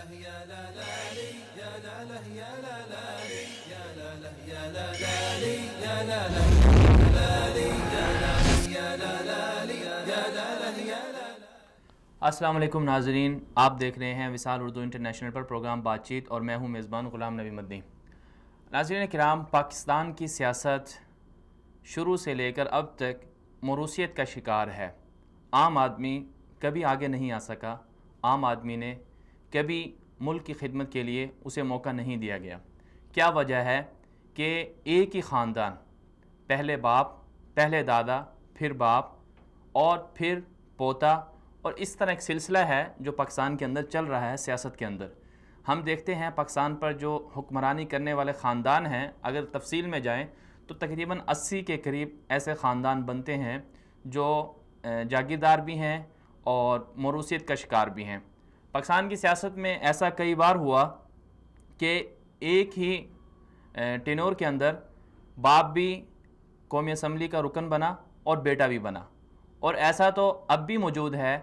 अस्सलाम वालेकुम नाजरीन, आप देख रहे हैं विसाल उर्दू इंटरनेशनल पर प्रोग्राम बातचीत और मैं हूं मेज़बान ग़ुलाम नबी मदनी। नाज़रीन किराम, पाकिस्तान की सियासत शुरू से लेकर अब तक मरूसियत का शिकार है। आम आदमी कभी आगे नहीं आ सका। आम आदमी ने कभी मुल्क की खिदमत के लिए उसे मौका नहीं दिया गया। क्या वजह है कि एक ही ख़ानदान, पहले बाप, पहले दादा, फिर बाप और फिर पोता, और इस तरह एक सिलसिला है जो पाकिस्तान के अंदर चल रहा है। सियासत के अंदर हम देखते हैं पाकिस्तान पर जो हुक्मरानी करने वाले ख़ानदान हैं, अगर तफसील में जाएं तो तकरीबन 80 के करीब ऐसे ख़ानदान बनते हैं जो जागीरदार भी हैं और मरूसियत का शिकार भी हैं। पाकिस्तान की सियासत में ऐसा कई बार हुआ कि एक ही टेन्योर के अंदर बाप भी कौमी असम्बली का रुकन बना और बेटा भी बना, और ऐसा तो अब भी मौजूद है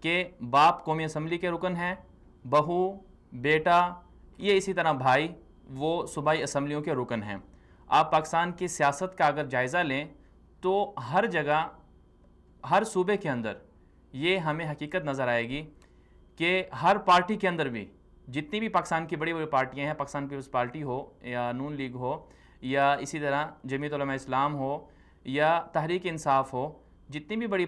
कि बाप कौमी असम्बली के रुकन हैं, बहू, बेटा, ये इसी तरह भाई वो सूबाई असम्बलियों के रुकन हैं। आप पाकिस्तान की सियासत का अगर जायज़ा लें तो हर जगह, हर सूबे के अंदर ये हमें हकीकत नज़र आएगी कि हर पार्टी के अंदर भी, जितनी भी पाकिस्तान की बड़ी बड़ी पार्टियां हैं, पाकिस्तान पीपल्स पार्टी हो या नून लीग हो या इसी तरह जमीयत उलमा इस्लाम हो या तहरीक इंसाफ हो, जितनी भी बड़ी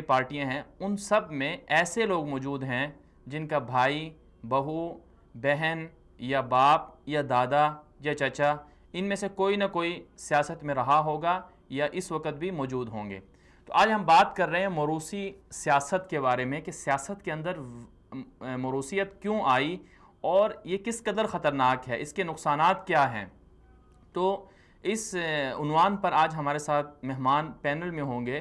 पार्टियां हैं, उन सब में ऐसे लोग मौजूद हैं जिनका भाई, बहू, बहन या बाप या दादा या चचा, इनमें से कोई ना कोई सियासत में रहा होगा या इस वक्त भी मौजूद होंगे। तो आज हम बात कर रहे हैं मरूसी सियासत के बारे में कि सियासत के अंदर मरूसियत क्यों आई और ये किस कदर ख़तरनाक है, इसके नुकसानात क्या हैं। तो इस उन्वान पर आज हमारे साथ मेहमान पैनल में होंगे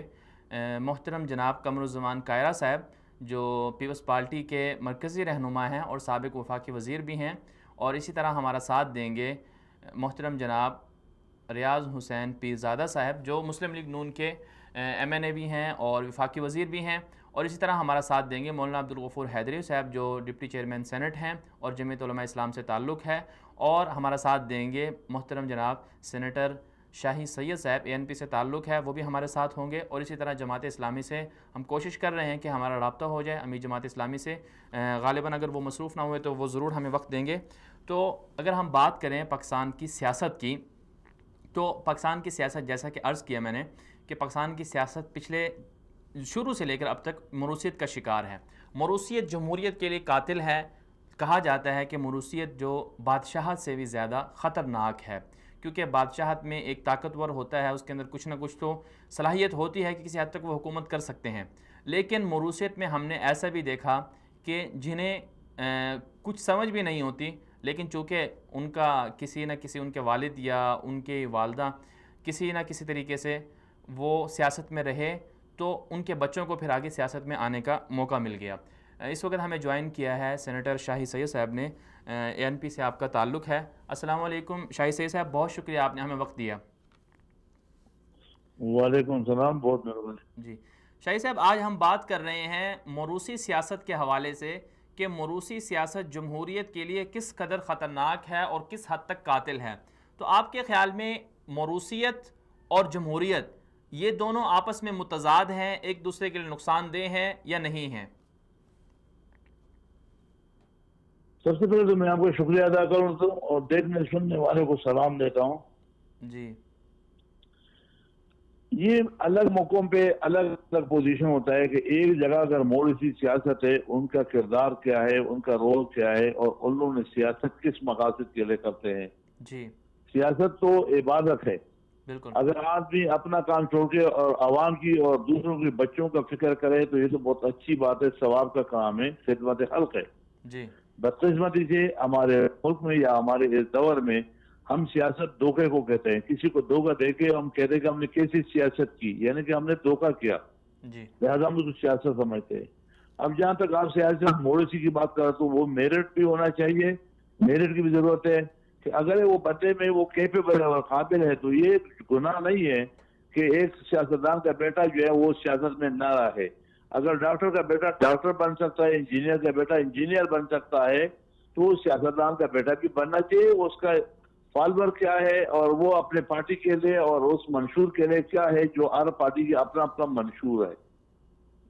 मोहतरम जनाब कमरुज़्ज़मान कायरा साहब, जो पीपल्स पार्टी के मरकज़ी रहनुमा हैं और साबिक़ वफाकी वज़ीर भी हैं, और इसी तरह हमारा साथ देंगे मोहतरम जनाब रियाज़ हुसैन पीरज़ादा साहब, जो मुस्लिम लीग नून के MNA भी हैं और वफाकी वज़ीर भी हैं, और इसी तरह हमारा साथ देंगे मौलाना अब्दुल गफ़ूर हैदरी साहब, जो डिप्टी चेयरमैन सेनेट हैं और जमीयत उलमा इस्लाम से ताल्लुक़ है, और हमारा साथ देंगे मोहतरम जनाब सेनेटर शाही सैयद साहब, ANP से ताल्लुक़ है, वो भी हमारे साथ होंगे। और इसी तरह जमात इस्लामी से हम कोशिश कर रहे हैं कि हमारा रब्ता हो जाए अमीर जमात इस्लामी से, ग़ालिबन अगर वो मसरूफ़ ना हुए तो वो ज़रूर हमें वक्त देंगे। तो अगर हम बात करें पाकिस्तान की सियासत की, तो पाकिस्तान की सियासत, जैसा कि अर्ज़ किया मैंने कि पाकिस्तान की सियासत पिछले शुरू से लेकर अब तक मरूसियत का शिकार है। मरूसियत जमहूरियत के लिए कातिल है। कहा जाता है कि मरूसियत जो बादशाहत से भी ज़्यादा ख़तरनाक है, क्योंकि बादशाहत में एक ताकतवर होता है, उसके अंदर कुछ ना कुछ तो सलाहियत होती है कि किसी हद तक वो हुकूमत कर सकते हैं। लेकिन मरूसियत में हमने ऐसा भी देखा कि जिन्हें कुछ समझ भी नहीं होती, लेकिन चूँकि उनका किसी न किसी, उनके वालिद या उनके वालदा किसी न किसी तरीके से वो सियासत में रहे, तो उनके बच्चों को फिर आगे सियासत में आने का मौका मिल गया। इस वक्त हमें ज्वाइन किया है सेनेटर शाही सैयद साहब ने, ANP से आपका ताल्लुक़ है। अस्सलाम वालेकुम शाही सैयद साहब, बहुत शुक्रिया आपने हमें वक्त दिया। वालेकुम सलाम, बहुत मेहरबानी जी शाही साहब, आज हम बात कर रहे हैं मरूसी सियासत के हवाले से कि मरूसी सियासत जमहूरियत के लिए किस कदर ख़तरनाक है और किस हद तक कातिल है। तो आपके ख़्याल में मरूसियत और जमहूरियत ये दोनों आपस में मुतज़ाद हैं, एक दूसरे के लिए नुकसानदेह हैं या नहीं हैं? सबसे पहले तो मैं आपको शुक्रिया अदा करूँ तो और देखने सुनने वाले को सलाम देता हूँ जी। ये अलग मौकों पे अलग अलग पोजीशन होता है कि एक जगह अगर मौरूसी सियासत है, उनका किरदार क्या है, उनका रोल क्या है और उन लोगों ने सियासत किस मकासद के लिए करते हैं। जी, सियासत तो इबादत है। बिल्कुल। अगर आदमी अपना काम छोड़ के और आवाम की और दूसरों के बच्चों का फिक्र करे तो ये तो बहुत अच्छी बात है, सवाब का काम है, खिदमत खल्क है। जी, बदकिस्मती से हमारे मुल्क में या हमारे इस दौर में हम सियासत धोखे को कहते हैं। किसी को धोखा देके हम कहते हैं कि हमने कैसी सियासत की, यानी कि हमने धोखा किया, जी, लिहाजा हम उसको सियासत समझते हैं। अब जहाँ तक आप सियासत मॉडरेसी की बात करें तो वो मेरिट भी होना चाहिए, मेरिट की भी जरूरत है कि अगर वो बंदे में वो कैपेबल है और काबिल है तो ये गुनाह नहीं है कि एक सियासतदान का बेटा जो है वो सियासत में ना रहे। अगर डॉक्टर का बेटा डॉक्टर बन सकता है, इंजीनियर का बेटा इंजीनियर बन सकता है, तो सियासतदान का बेटा भी बनना चाहिए, उसका फॉलोअर क्या है और वो अपने पार्टी के लिए और उस मंशूर के लिए क्या है, जो हर पार्टी की अपना अपना मंशूर है।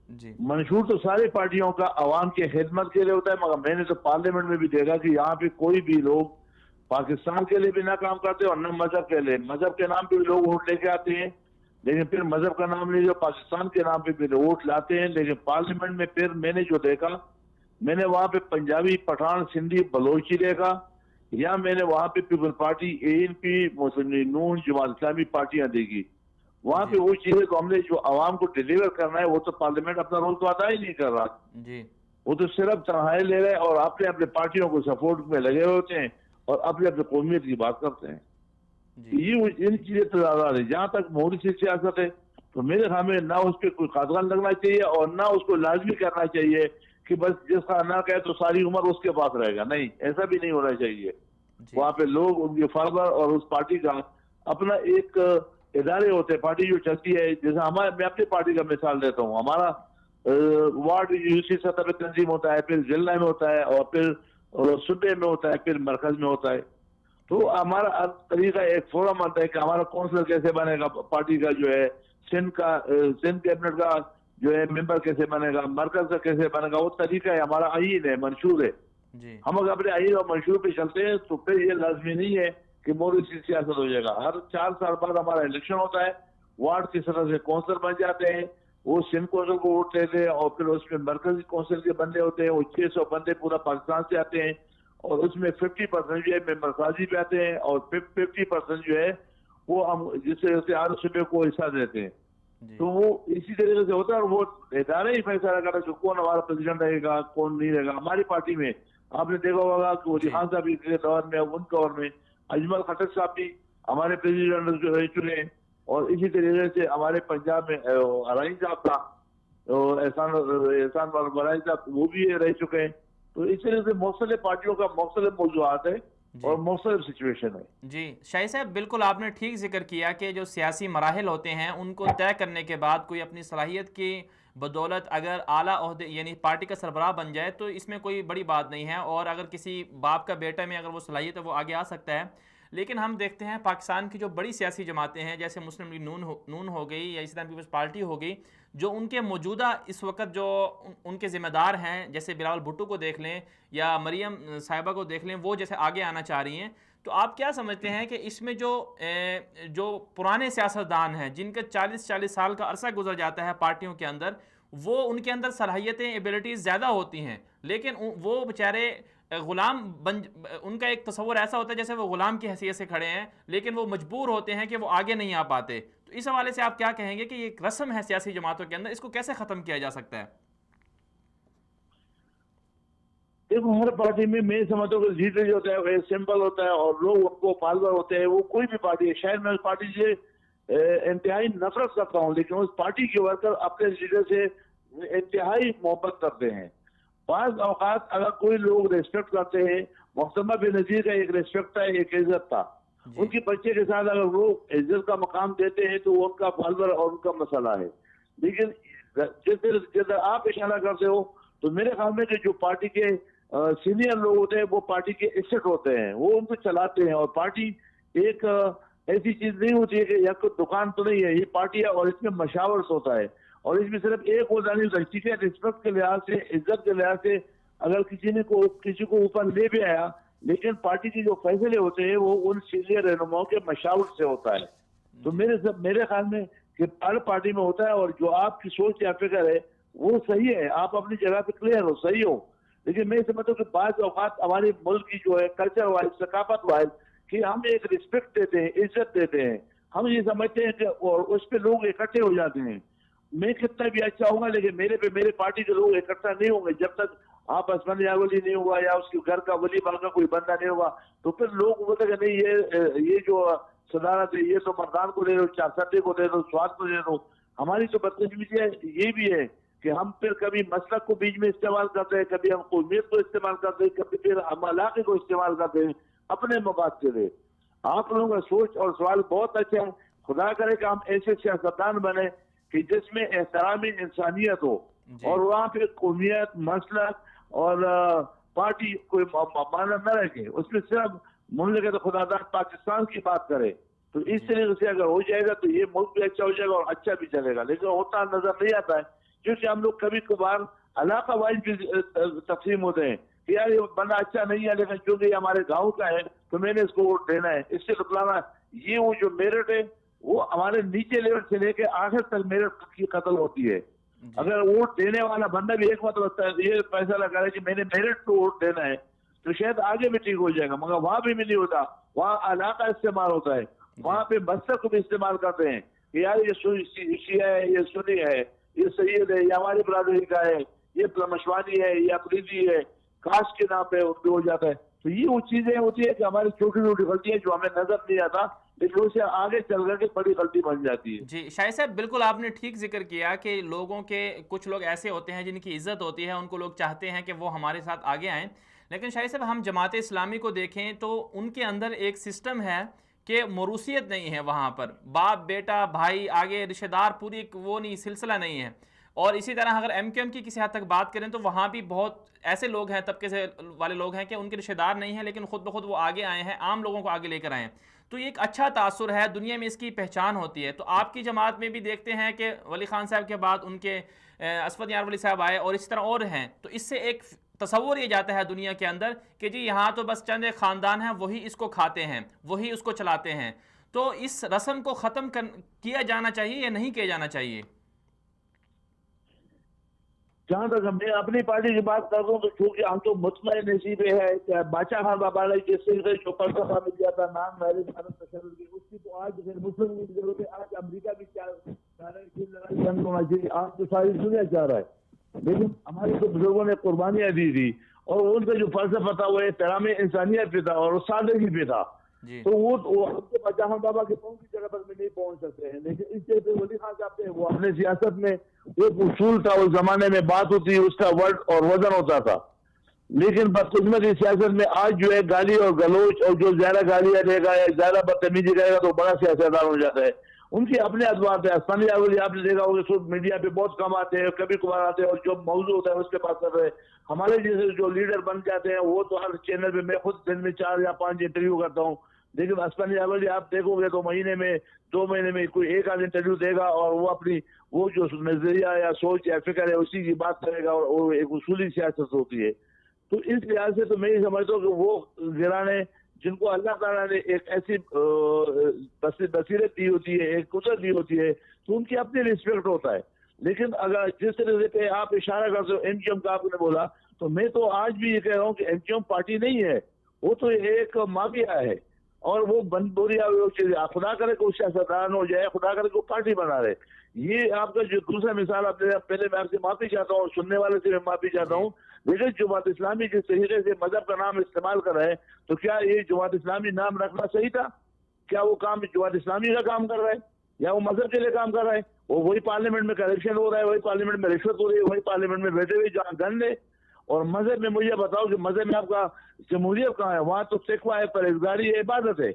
जी मंशूर तो सारी पार्टियों का आवाम की खिदमत के लिए होता है, मगर मैंने तो पार्लियामेंट में भी देखा कि यहाँ पे कोई भी लोग पाकिस्तान के लिए भी ना काम करते और न मजहब के लिए। मजहब के नाम पे भी लोग वोट लेके आते हैं, लेकिन फिर मजहब का नाम नहीं, जो पाकिस्तान के नाम पे भी वोट लाते हैं। लेकिन पार्लियामेंट में फिर मैंने जो देखा, मैंने वहां पे पंजाबी, पठान, सिंधी, बलोची देखा, या मैंने वहां पे पीपल पार्टी, ANP, मुस्लिम लीग नून, जमात इस्लामी पार्टियां देखी। वहां पे जी वो चीजें तो हमने जो आवाम को डिलीवर करना है, वो तो पार्लियामेंट अपना रोल तो अदा ही नहीं कर रहा। जी वो तो सिर्फ तनहाई ले रहे हैं और अपने अपने पार्टियों को सपोर्ट में लगे हुए होते हैं और अपने अपने कौमियत की बात करते हैं। जी ये इन चीजें तो ज्यादा है। जहां तक मोदी से सियासत है, तो मेरे ख्याल में ना उस पर कोई खातगान लगना चाहिए और ना उसको लाजमी करना चाहिए कि बस जिसका ना कहे तो सारी उम्र उसके पास रहेगा। नहीं, ऐसा भी नहीं होना चाहिए। जी वहां पे लोग, उनके फॉलोअर और उस पार्टी का अपना एक इदारे होते हैं, पार्टी जो चलती है। जैसे हमारे, मैं अपनी पार्टी का मिसाल देता हूँ, हमारा वार्ड यूसी सतह पे तंजीम होता है, फिर जिला में होता है और फिर सूबे में होता है, फिर मरकज में होता है। तो हमारा तरीका एक फोरम आता है कि हमारा काउंसिलर कैसे बनेगा, पार्टी का जो है सिंध कैबिनेट का जो है मेंबर कैसे बनेगा, मरकज का कैसे बनेगा, वो तरीका है हमारा, आईन है, मंशूर है। जी हम अगर अपने आईन और मंशूर पे चलते हैं तो फिर ये लाजमी नहीं है कि मोदी की सियासत हो जाएगा। हर 4 साल बाद हमारा इलेक्शन होता है, वार्ड की सतह से काउंसिलर बन जाते हैं, वो सिंध काउंसिल को वोट देते हैं और फिर उसमें मरकजी काउंसिल के बंदे होते हैं, वो 600 बंदे पूरा पाकिस्तान से आते हैं और उसमें 50% जो है मेंबर साजी पे आते हैं और 50% जो है वो हम जिससे हर सूबे को हिस्सा देते हैं। जी तो वो इसी तरीके से होता है और वो इदारे ही फैसला करता है कि कौन हमारा प्रेसिडेंट रहेगा, कौन नहीं रहेगा। हमारी पार्टी में आपने देखा होगा कि वली जी खान साहब के दौर में, उन दौर में अजमल खट्टर साहब भी हमारे प्रेसिडेंट रह चुके हैं और इसी तरीके से हमारे पंजाब में अराइन साहब था, एहसान एहसान वाला साहब, वो भी रह चुके हैं। तो इस तरह से मुख्तलिफ पार्टियों का मुख्तलिफ मौजूआत है जी और मुख्तलिफ सिचुएशन है। जी शाही साहब, बिल्कुल आपने ठीक जिक्र किया कि जो सियासी मराहल होते हैं उनको तय करने के बाद कोई अपनी सलाहियत की बदौलत अगर आला ओहदे यानी पार्टी का सरबराह बन जाए तो इसमें कोई बड़ी बात नहीं है, और अगर किसी बाप का बेटा में अगर वो सलाहियत है वो आगे आ सकता है। लेकिन हम देखते हैं पाकिस्तान की जो बड़ी सियासी जमातें हैं, जैसे मुस्लिम लीग नून हो गई या इस्लामी पीपल्स पार्टी हो गई, जो उनके मौजूदा इस वक्त जो उनके ज़िम्मेदार हैं, जैसे बिलावल भुट्टो को देख लें या मरियम साहिबा को देख लें, वो जैसे आगे आना चाह रही हैं, तो आप क्या समझते हैं कि इसमें जो पुराने सियासतदान हैं जिनके 40-40 साल का अरसा गुजर जाता है पार्टियों के अंदर, वो उनके अंदर सलाहियतें, एबिलिटीज़ ज़्यादा होती हैं, लेकिन वो बेचारे गुलाम बन, उनका एक तस्वर ऐसा होता है जैसे वो गुलाम की हैसियत से खड़े हैं, लेकिन वो मजबूर होते हैं कि वो आगे नहीं आ पाते। तो इस हवाले से आप क्या कहेंगे कि ये एक रस्म है सियासी जमातों के अंदर, इसको कैसे ख़त्म किया जा सकता है? देखो, हर पार्टी में मैं समझता हूँ कि लीडर जो होता है वो सिंपल होता है और लोग उनको फॉलोअर होते हैं। वो कोई भी पार्टी है, शायद मैं उस पार्टी से इंतहाई नफरत करता हूँ, लेकिन उस पार्टी के वर्कर अपने लीडर से इंतहाई मोहब्बत करते हैं। बाज़ औकात अगर कोई लोग रेस्पेक्ट करते हैं, मोहतरमा बेनज़ीर का एक रेस्पेक्ट था, एक इज्जत था। जी उनके बच्चे के साथ अगर वो इज्जत का मकाम देते हैं तो वो उनका फॉलोअर और उनका मसला है। लेकिन जिस आप इशारा करते हो, तो मेरे ख्याल में कि जो पार्टी के सीनियर लोग होते हैं वो पार्टी के एसेट होते हैं, वो उनको चलाते हैं। और पार्टी एक ऐसी चीज नहीं होती है कि या कोई दुकान तो नहीं है, ये पार्टी है और इसमें मशावरत होता है और इसमें सिर्फ एक होता नहीं, व्यक्ति के रिस्पेक्ट के लिहाज से, इज्जत के लिहाज से अगर किसी को ऊपर ले भी आया, लेकिन पार्टी के जो फैसले होते हैं वो उन सीनियर रहनुमाओं के मशावरत से होता है। तो मेरे ख्याल में कि हर पार्टी में होता है और जो आपकी सोच या फिक्र है वो सही है, आप अपनी जगह पे क्लियर हो, सही हो। लेकिन मैं समझता हूँ कि बाज़ औकात हमारे मुल्क की जो है कल्चर वाइज, सकाफत वाइज, कि हम एक रिस्पेक्ट देते हैं, इज्जत देते हैं, हम ये समझते हैं कि और उस पर लोग इकट्ठे हो जाते हैं। मैं कितना भी अच्छा होगा लेकिन मेरे पार्टी के लोग इकट्ठा नहीं होंगे जब तक आप असमान यावली नहीं होगा या उसके घर का वली बाल का कोई बंदा नहीं होगा। तो फिर लोग बोलते नहीं, ये जो सदारत है ये तो मर्दान को दे दो, चारसदे को दे दो, स्वाद को दे दो। हमारी तो बदकिस्मती ये भी है कि हम फिर कभी मसलक को बीच में इस्तेमाल करते हैं, कभी हम कौमियत को इस्तेमाल करते हैं, कभी फिर हम इलाके को इस्तेमाल करते हैं अपने मफाद के लिए। आप लोगों का सोच और सवाल बहुत अच्छा है। खुदा करे कि हम ऐसे सियासतदान बने कि जिसमें एहतराम इंसानियत हो जी और वहाँ पे कौमियत, मसलक और पार्टी कोई माना न रखे, उसमें सिर्फ मुमलिकत खुदादार पाकिस्तान की बात करे, तो इस तरीके से अगर हो जाएगा तो ये मुल्क भी अच्छा हो जाएगा और अच्छा भी चलेगा। लेकिन होता नजर नहीं आता है, क्योंकि हम लोग कभी कभार इलाका वाइज भी तकसीम होते हैं कि यार ये बंदा अच्छा नहीं है, लेकिन क्योंकि हमारे गांव का है तो मैंने इसको वोट देना है, इससे बतलाना। ये वो जो मेरिट है वो हमारे नीचे लेवल से लेके आखिर तक मेरिट की कत्ल होती है। अगर वोट देने वाला बंदा भी एक मतलब ये फैसला लगा है कि मैंने मेरिट पे वोट देना है, तो शायद आगे भी ठीक हो जाएगा। मगर वहां भी नहीं होता, वहाँ इलाका इस्तेमाल होता है, वहां पे मस्जिद को भी इस्तेमाल करते हैं कि यार ये शिया है, ये सुन्नी है, ये सैयद है, ये हमारी बरादरी का है, ये मशवानी है, ये अफरीदी है, कास्ट के नाम पे हो जाता है। तो ये वो चीजें होती है कि हमारी छोटी छोटी गलतियां जो हमें नजर नहीं आता, लेकिन उससे आगे चल करके बड़ी गलती बन जाती है। जी शाहिद साहब, बिल्कुल आपने ठीक जिक्र किया कि लोगों के कुछ लोग ऐसे होते हैं जिनकी इज्जत होती है, उनको लोग चाहते हैं कि वो हमारे साथ आगे आएँ। लेकिन शाहिद साहब, हम जमात इस्लामी को देखें तो उनके अंदर एक सिस्टम है कि मरूसियत नहीं है, वहाँ पर बाप बेटा भाई आगे रिश्तेदार पूरी वो नहीं, सिलसिला नहीं है। और इसी तरह अगर MQM की किसी हद तक बात करें तो वहाँ भी बहुत ऐसे लोग हैं, तबके से वाले लोग हैं कि उनके रिश्तेदार नहीं हैं, लेकिन खुद ब खुद वो आगे आए हैं, आम लोगों को आगे लेकर आए हैं। तो ये एक अच्छा तासुर है, दुनिया में इसकी पहचान होती है। तो आपकी जमात में भी देखते हैं कि वली खान साहब के बाद उनके असफद यार वली साहब आए और इस तरह और हैं। तो इससे एक तसव्वुर ये जाता है दुनिया के अंदर कि जी यहाँ तो बस चंद एक ख़ानदान हैं, वही इसको खाते हैं, वही उसको चलाते हैं। तो इस रस्म को ख़त्म किया जाना चाहिए या नहीं किया जाना चाहिए? जहां तक मैं अपनी पार्टी की बात कर रहा हूँ तो चूंकि हम तो मुतमईन नसीब है, बादशाह खान बाबा जिससे जो फलसफा मिल गया था नाम मैरिज की, उसकी तो आज फिर मुस्लिम लीग की जरूरत है। आज अमरीका भी बंद होना चाहिए, आज तो सारी दुनिया चाह रहा है, लेकिन हमारे तो बुजुर्गों ने कुर्बानियां दी थी और उनका जो फलसफा था वो एहतराम इंसानियत पे था और सादगी पे था। तो वो हमको बादशाह खान बाबा के पहुंच की जगह पर भी नहीं पहुंच सकते हैं, लेकिन इस जगह पे वली खान साहब थे, वो अपने सियासत में एक उसूल था, उस जमाने में बात होती, उसका वर्ड और वजन होता था। लेकिन बदकिस्मती सियासत में आज जो है गाली और गलोच, और जो ज्यादा गालियां देगा या ज्यादा बदतमीजी करेगा तो बड़ा सियासतदान हो जाता है। उनकी अपने अखबार है, आसमानी आवली आपने देखा होगा सोशल मीडिया पे बहुत कम आते हैं, कभी कभार आते हैं और जो मौजूद होता है उसके पास कर रहे हैं। हमारे जैसे जो लीडर बन जाते हैं वो तो हर चैनल पे मैं खुद दिन में 4 या 5 इंटरव्यू करता हूँ, लेकिन आसमानी आवली आप देखोगे तो महीने में 2 महीने में कोई एक आध इंटरव्यू देगा और वो अपनी वो जो नजरिया या सोच या फिक्र है उसी की बात करेगा और वो एक उसूली सियासत होती है। तो इस लिहाज से तो मैं ये समझता हूँ कि वो गिराने जिनको अल्लाह ताला ने एक ऐसी बसीरत दी होती है, एक कुदरत दी होती है, तो उनकी अपनी रिस्पेक्ट होता है। लेकिन अगर जिस तरह से आप इशारा करते हो MQM का आपने बोला, तो मैं तो आज भी ये कह रहा हूँ कि MQM पार्टी नहीं है, वो तो एक माफिया है और वो बनबोरिया खुदा करे को सियासतदान हो जाए, खुदा करे को पार्टी बना रहे। ये आपका जो दूसरा मिसाल आपने, पहले मैं आपसे माफी चाहता हूँ, सुनने वाले से मैं माफी चाहता हूँ, लेकिन जमात इस्लामी जिस तरीके से मजहब का नाम इस्तेमाल कर रहे हैं, तो क्या ये जमात इस्लामी नाम रखना सही था? क्या वो काम जमात इस्लामी का काम कर रहा है या वो मजहब के लिए काम कर रहा है? वो वही पार्लियामेंट में करप्शन हो रहा है, वही पार्लियामेंट में रिश्वत हो रही है, वही पार्लियामेंट में बैठे हुए जहाँ गन ले। और मजहब में मुझे बताओ कि मजहब में आपका जमहूरियत कहाँ है? वहां तो तकवा है, परहेजगारी है, इबादत है।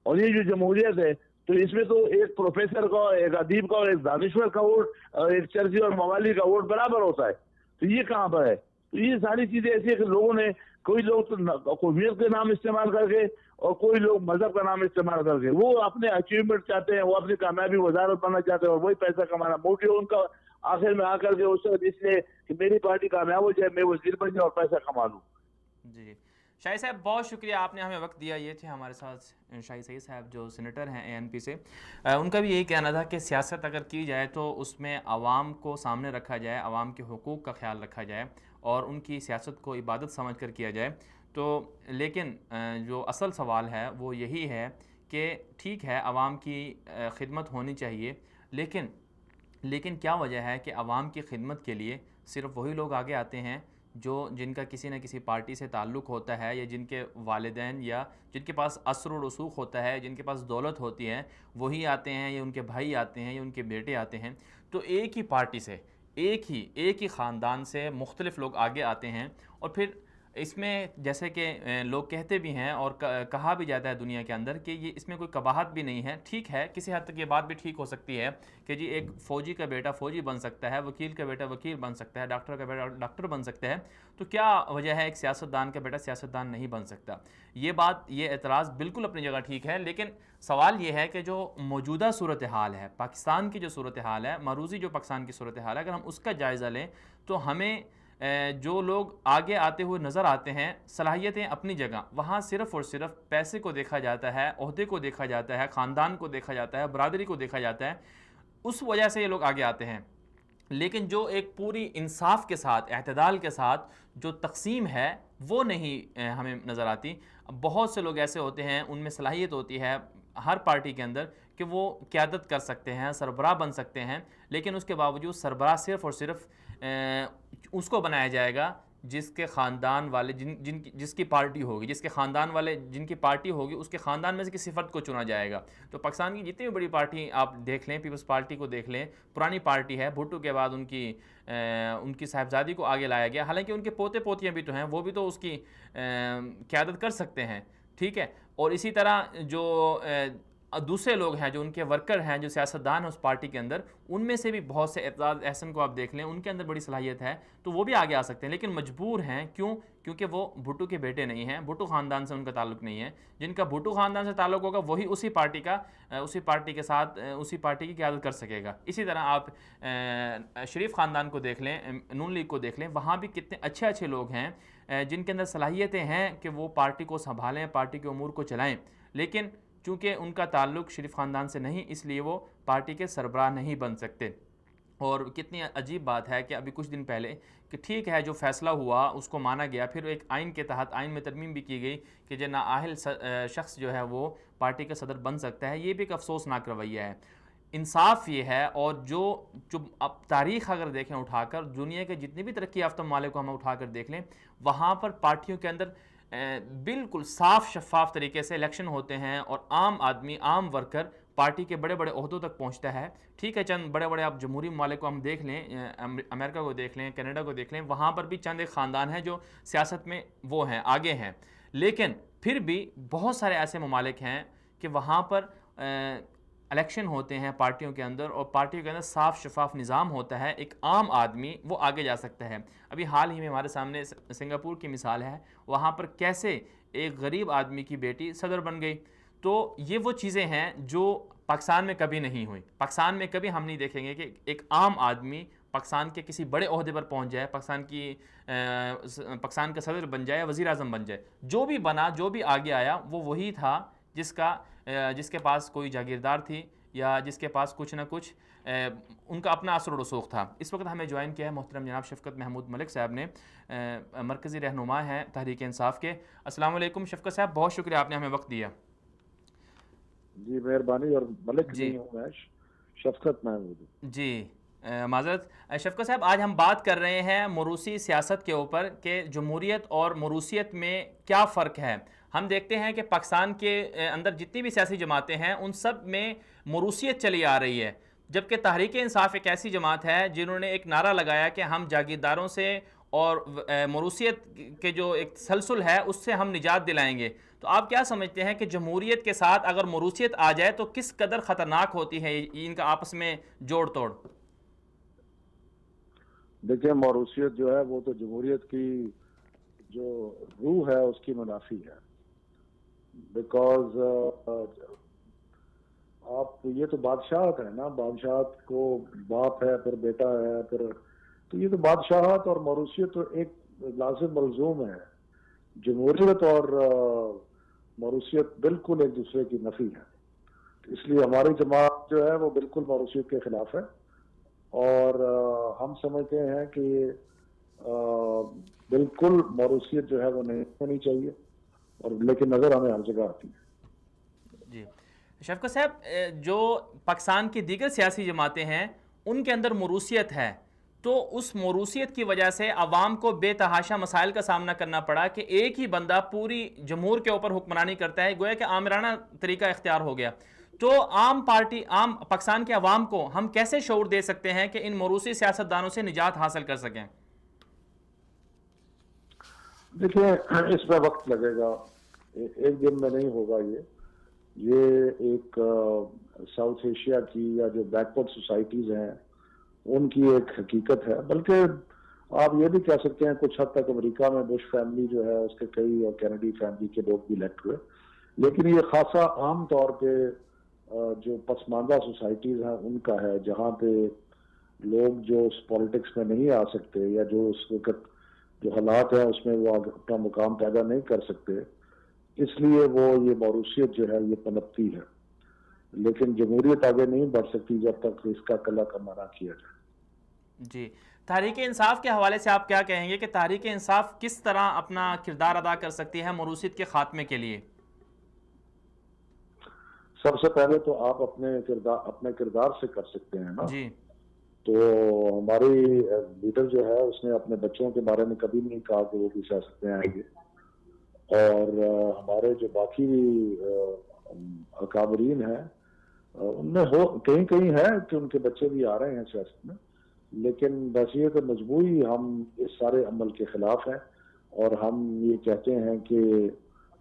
और ये जो जमहूरियत है तो इसमें तो एक प्रोफेसर का, एक अदीब का और एक दानिश्वर का वोट और एक चर्ची और मवाली का वोट बराबर होता है। तो ये कहाँ पर है? तो ये सारी चीजें ऐसी है कि लोगों ने, कोई लोग तो कौमियत के नाम इस्तेमाल करके और कोई लोग मजहब का नाम इस्तेमाल करके वो अपने अचीवमेंट चाहते हैं, वो अपनी कामयाबी वजारत बनना चाहते हैं और वही पैसा कमाना मोटिव उनका आखिर में आकर के उस वक्त इसलिए कि मेरी पार्टी कामयाब हो जाए, मैं वजीर बन जाऊँ और पैसा कमा लूँ। जी शाहिद साहब, बहुत शुक्रिया, आपने हमें वक्त दिया। ये थे हमारे साथ शाहिद सईद साहब जो सीनेटर हैं ANP से। उनका भी यही कहना था कि सियासत अगर की जाए तो उसमें आवाम को सामने रखा जाए, आवाम के हुकूक़ का ख्याल रखा जाए और उनकी सियासत को इबादत समझ कर किया जाए। तो लेकिन जो असल सवाल है वो यही है कि ठीक है, आवाम की खिदमत होनी चाहिए, लेकिन क्या वजह है कि आवाम की खिदमत के लिए सिर्फ वही लोग आगे आते हैं जिनका किसी न किसी पार्टी से ताल्लुक़ होता है, या जिनके वालिदैन या जिनके पास असर व रसूख होता है, जिनके पास दौलत होती है, वही आते हैं, या उनके भाई आते हैं, या उनके बेटे आते हैं। तो एक ही पार्टी से, एक ही ख़ानदान से मुख्तलिफ़ लोग आगे आते हैं और फिर इसमें जैसे कि लोग कहते भी हैं और कहा भी जाता है दुनिया के अंदर कि ये इसमें कोई कबाहत भी नहीं है। ठीक है, किसी हद तक ये बात भी ठीक हो सकती है कि जी एक फ़ौजी का बेटा फ़ौजी बन सकता है, वकील का बेटा वकील बन सकता है, डॉक्टर का बेटा डॉक्टर बन सकता है, तो क्या वजह है एक सियासतदान का बेटा सियासतदान नहीं बन सकता? ये एतराज़ बिल्कुल अपनी जगह ठीक है, लेकिन सवाल ये है कि जो मौजूदा सूरत हाल है, पाकिस्तान की जो सूरत हाल है, मरूज़ी जो पाकिस्तान की सूरत हाल है, अगर हम उसका जायज़ा लें तो हमें जो लोग आगे आते हुए नज़र आते हैं, सलाहियतें अपनी जगह, वहाँ सिर्फ़ और सिर्फ पैसे को देखा जाता है, ओहदे को देखा जाता है, ख़ानदान को देखा जाता है, बरादरी को देखा जाता है, उस वजह से ये लोग आगे आते हैं। लेकिन जो एक पूरी इंसाफ के साथ, एतदाल के साथ जो तकसीम है, वो नहीं हमें नज़र आती। बहुत से लोग ऐसे होते हैं, उनमें सलाहियत होती है हर पार्टी के अंदर कि वो क़यादत कर सकते हैं, सरबराह बन सकते हैं, लेकिन उसके बावजूद सरबराह सिर्फ़ और सिर्फ उसको बनाया जाएगा जिसके ख़ानदान वाले जिसकी पार्टी होगी, जिसके ख़ानदान वाले जिनकी पार्टी होगी, उसके ख़ानदान में से किसी फ़र्द को चुना जाएगा। तो पाकिस्तान की जितनी भी बड़ी पार्टी आप देख लें, पीपल्स पार्टी को देख लें, पुरानी पार्टी है, भुट्टो के बाद उनकी साहिबजादी को आगे लाया गया। हालांकि उनके पोते पोतियाँ भी तो हैं, वो भी तो उसकी क़यादत कर सकते हैं, ठीक है। और इसी तरह जो दूसरे लोग हैं, जो उनके वर्कर हैं, जो सियासतदान हैं उस पार्टी के अंदर, उनमें से भी बहुत से एतजाज़ एहसन को आप देख लें, उनके अंदर बड़ी सलाहियत है, तो वो भी आगे आ सकते हैं, लेकिन मजबूर हैं। क्यों? क्योंकि वो भुट्टो के बेटे नहीं हैं, भुट्टो ख़ानदान से उनका ताल्लुक़ नहीं है। जिनका भुट्टो ख़ानदान से ताल्लुक़ होगा वही उसी पार्टी के साथ उसी पार्टी की क़यादत कर सकेगा। इसी तरह आप शरीफ ख़ानदान को देख लें, नून लीग को देख लें, वहाँ भी कितने अच्छे अच्छे लोग हैं जिनके अंदर सलाहियतें हैं कि वो पार्टी को संभालें, पार्टी के उमूर को चलाएँ, लेकिन चूँकि उनका ताल्लुक़ शरीफ ख़ानदान से नहीं, इसलिए वो पार्टी के सरबराह नहीं बन सकते। और कितनी अजीब बात है कि अभी कुछ दिन पहले कि ठीक है, जो फ़ैसला हुआ उसको माना गया, फिर एक आइन के तहत आइन में तरमीम भी की गई कि जो नाअहल शख्स जो है वो पार्टी का सदर बन सकता है। ये भी एक अफसोसनाक रवैया है। इंसाफ ये है, और जो अब तारीख़ अगर देखें उठाकर, दुनिया के जितने भी तरक्की याफ्ता ममालिक को हम उठाकर देख लें, वहाँ पर पार्टियों के अंदर बिल्कुल साफ शफाफ तरीके से इलेक्शन होते हैं और आम आदमी, आम वर्कर पार्टी के बड़े बड़े ओहदों तक पहुंचता है। ठीक है, चंद बड़े बड़े आप जमहूरी ममालिक को हम देख लें, अमेरिका को देख लें, कनाडा को देख लें, वहाँ पर भी चंद एक ख़ानदान हैं जो सियासत में वो हैं, आगे हैं, लेकिन फिर भी बहुत सारे ऐसे ममालिक हैं कि वहाँ पर इलेक्शन होते हैं पार्टियों के अंदर, और पार्टियों के अंदर साफ शफाफ निज़ाम होता है, एक आम आदमी वो आगे जा सकता है। अभी हाल ही में हमारे सामने सिंगापुर की मिसाल है, वहाँ पर कैसे एक गरीब आदमी की बेटी सदर बन गई। तो ये वो चीज़ें हैं जो पाकिस्तान में कभी नहीं हुई। पाकिस्तान में कभी हम नहीं देखेंगे कि एक आम आदमी पाकिस्तान के किसी बड़े ओहदे पर पहुँच जाए, पाकिस्तान का सदर बन जाए, वज़ीर आज़म बन जाए। जो भी बना, जो भी आगे आया, वो वही था जिसके पास कोई जागीरदार थी, या जिसके पास कुछ ना कुछ उनका अपना असर रसूख था। इस वक्त हमें ज्वाइन किया है मोहतरम जनाब शफ़क़त महमूद मलिक साहब ने, मरकज़ी रहनुमा हैं तहरीक इंसाफ के। अस्सलाम वालेकुम शफ़क़त साहब, बहुत शुक्रिया आपने हमें वक्त दिया। जी मेहरबानी। और मलिक जी, नहीं हूँ मैं, शफ़क़त महमूद जी माज़रत। शफ़क़त साहब, आज हम बात कर रहे हैं मोरूसी सियासत के ऊपर कि जमहूरियत और मोरूसियत में क्या फ़र्क है। हम देखते हैं कि पाकिस्तान के अंदर जितनी भी सियासी जमातें हैं उन सब में मोरूसियत चली आ रही है, जबकि तहरीक इंसाफ एक ऐसी जमात है जिन्होंने एक नारा लगाया कि हम जागीरदारों से और मोरूसियत के जो एक तसलसल है उससे हम निजात दिलाएंगे। तो आप क्या समझते हैं कि जमहूरियत के साथ अगर मोरूसियत आ जाए तो किस कदर ख़तरनाक होती है इनका आपस में जोड़ तोड़? देखिए, मोरूसियत जो है वो तो जमहूरियत की जो रूह है उसकी मुनाफी है। बिकॉज आप, ये तो बादशाहत है ना, बादशाहत को बाप है, फिर बेटा है, फिर तो ये तो बादशाहत और मरूसियत तो एक लाजिम मलजूम है। जमहूरियत और मरूसियत बिल्कुल एक दूसरे की नफी है। इसलिए हमारी जमात जो है वो बिल्कुल मरूसियत के खिलाफ है, और हम समझते हैं कि बिल्कुल मरूसियत जो है वो नहीं होनी चाहिए, और लेकिन नज़र हमें हर जगह आती है। जी शफ़क़त साहब, जो पाकिस्तान की दीगर सियासी जमातें हैं उनके अंदर मोरूसियत है, तो उस मोरूसियत की वजह से अवाम को बेतहाशा मसाइल का सामना करना पड़ा कि एक ही बंदा पूरी जमहूर के ऊपर हुक्मरानी करता है, गोया कि आमिराना तरीका इख्तियार हो गया। तो आम पाकिस्तान के अवाम को हम कैसे शऊर दे सकते हैं कि इन मोरूसी सियासतदानों से निजात हासिल कर सकें? देखिए, इसमें वक्त लगेगा, एक दिन में नहीं होगा ये एक साउथ एशिया की या जो बैकवर्ड सोसाइटीज हैं उनकी एक हकीकत है। बल्कि आप ये भी कह सकते हैं कुछ हद तक अमेरिका में बुश फैमिली जो है उसके कई, और कैनेडी फैमिली के लोग भी इलेक्ट हुए, लेकिन ये खासा आम तौर पे जो पसमानदा सोसाइटीज हैं उनका है, जहाँ पे लोग जो पॉलिटिक्स में नहीं आ सकते या जो उस वक्त जो हालात है उसमें वो अपना मुकाम पैदा नहीं कर सकते, इसलिए वो ये मौरूसियत जो है ये पनपती है। लेकिन जमहूरियत आगे नहीं बढ़ सकती जब तक इसका कला कमा ना किया जाए। जी, तहरीक इंसाफ के हवाले से आप क्या कहेंगे कि तहरीक इंसाफ किस तरह अपना किरदार अदा कर सकती है मौरूसियत के खात्मे के लिए? सबसे पहले तो आप अपने किरदार से कर सकते हैं ना। जी तो हमारी लीडर जो है उसने अपने बच्चों के बारे में कभी नहीं कहा कि वो भी सियासत में आएंगे, और हमारे जो बाकी अकाबरीन हैं उनमें हो कहीं कहीं है कि उनके बच्चे भी आ रहे हैं सियासत में, लेकिन बस ये कि मजबूरी हम इस सारे अमल के खिलाफ है, और हम ये कहते हैं कि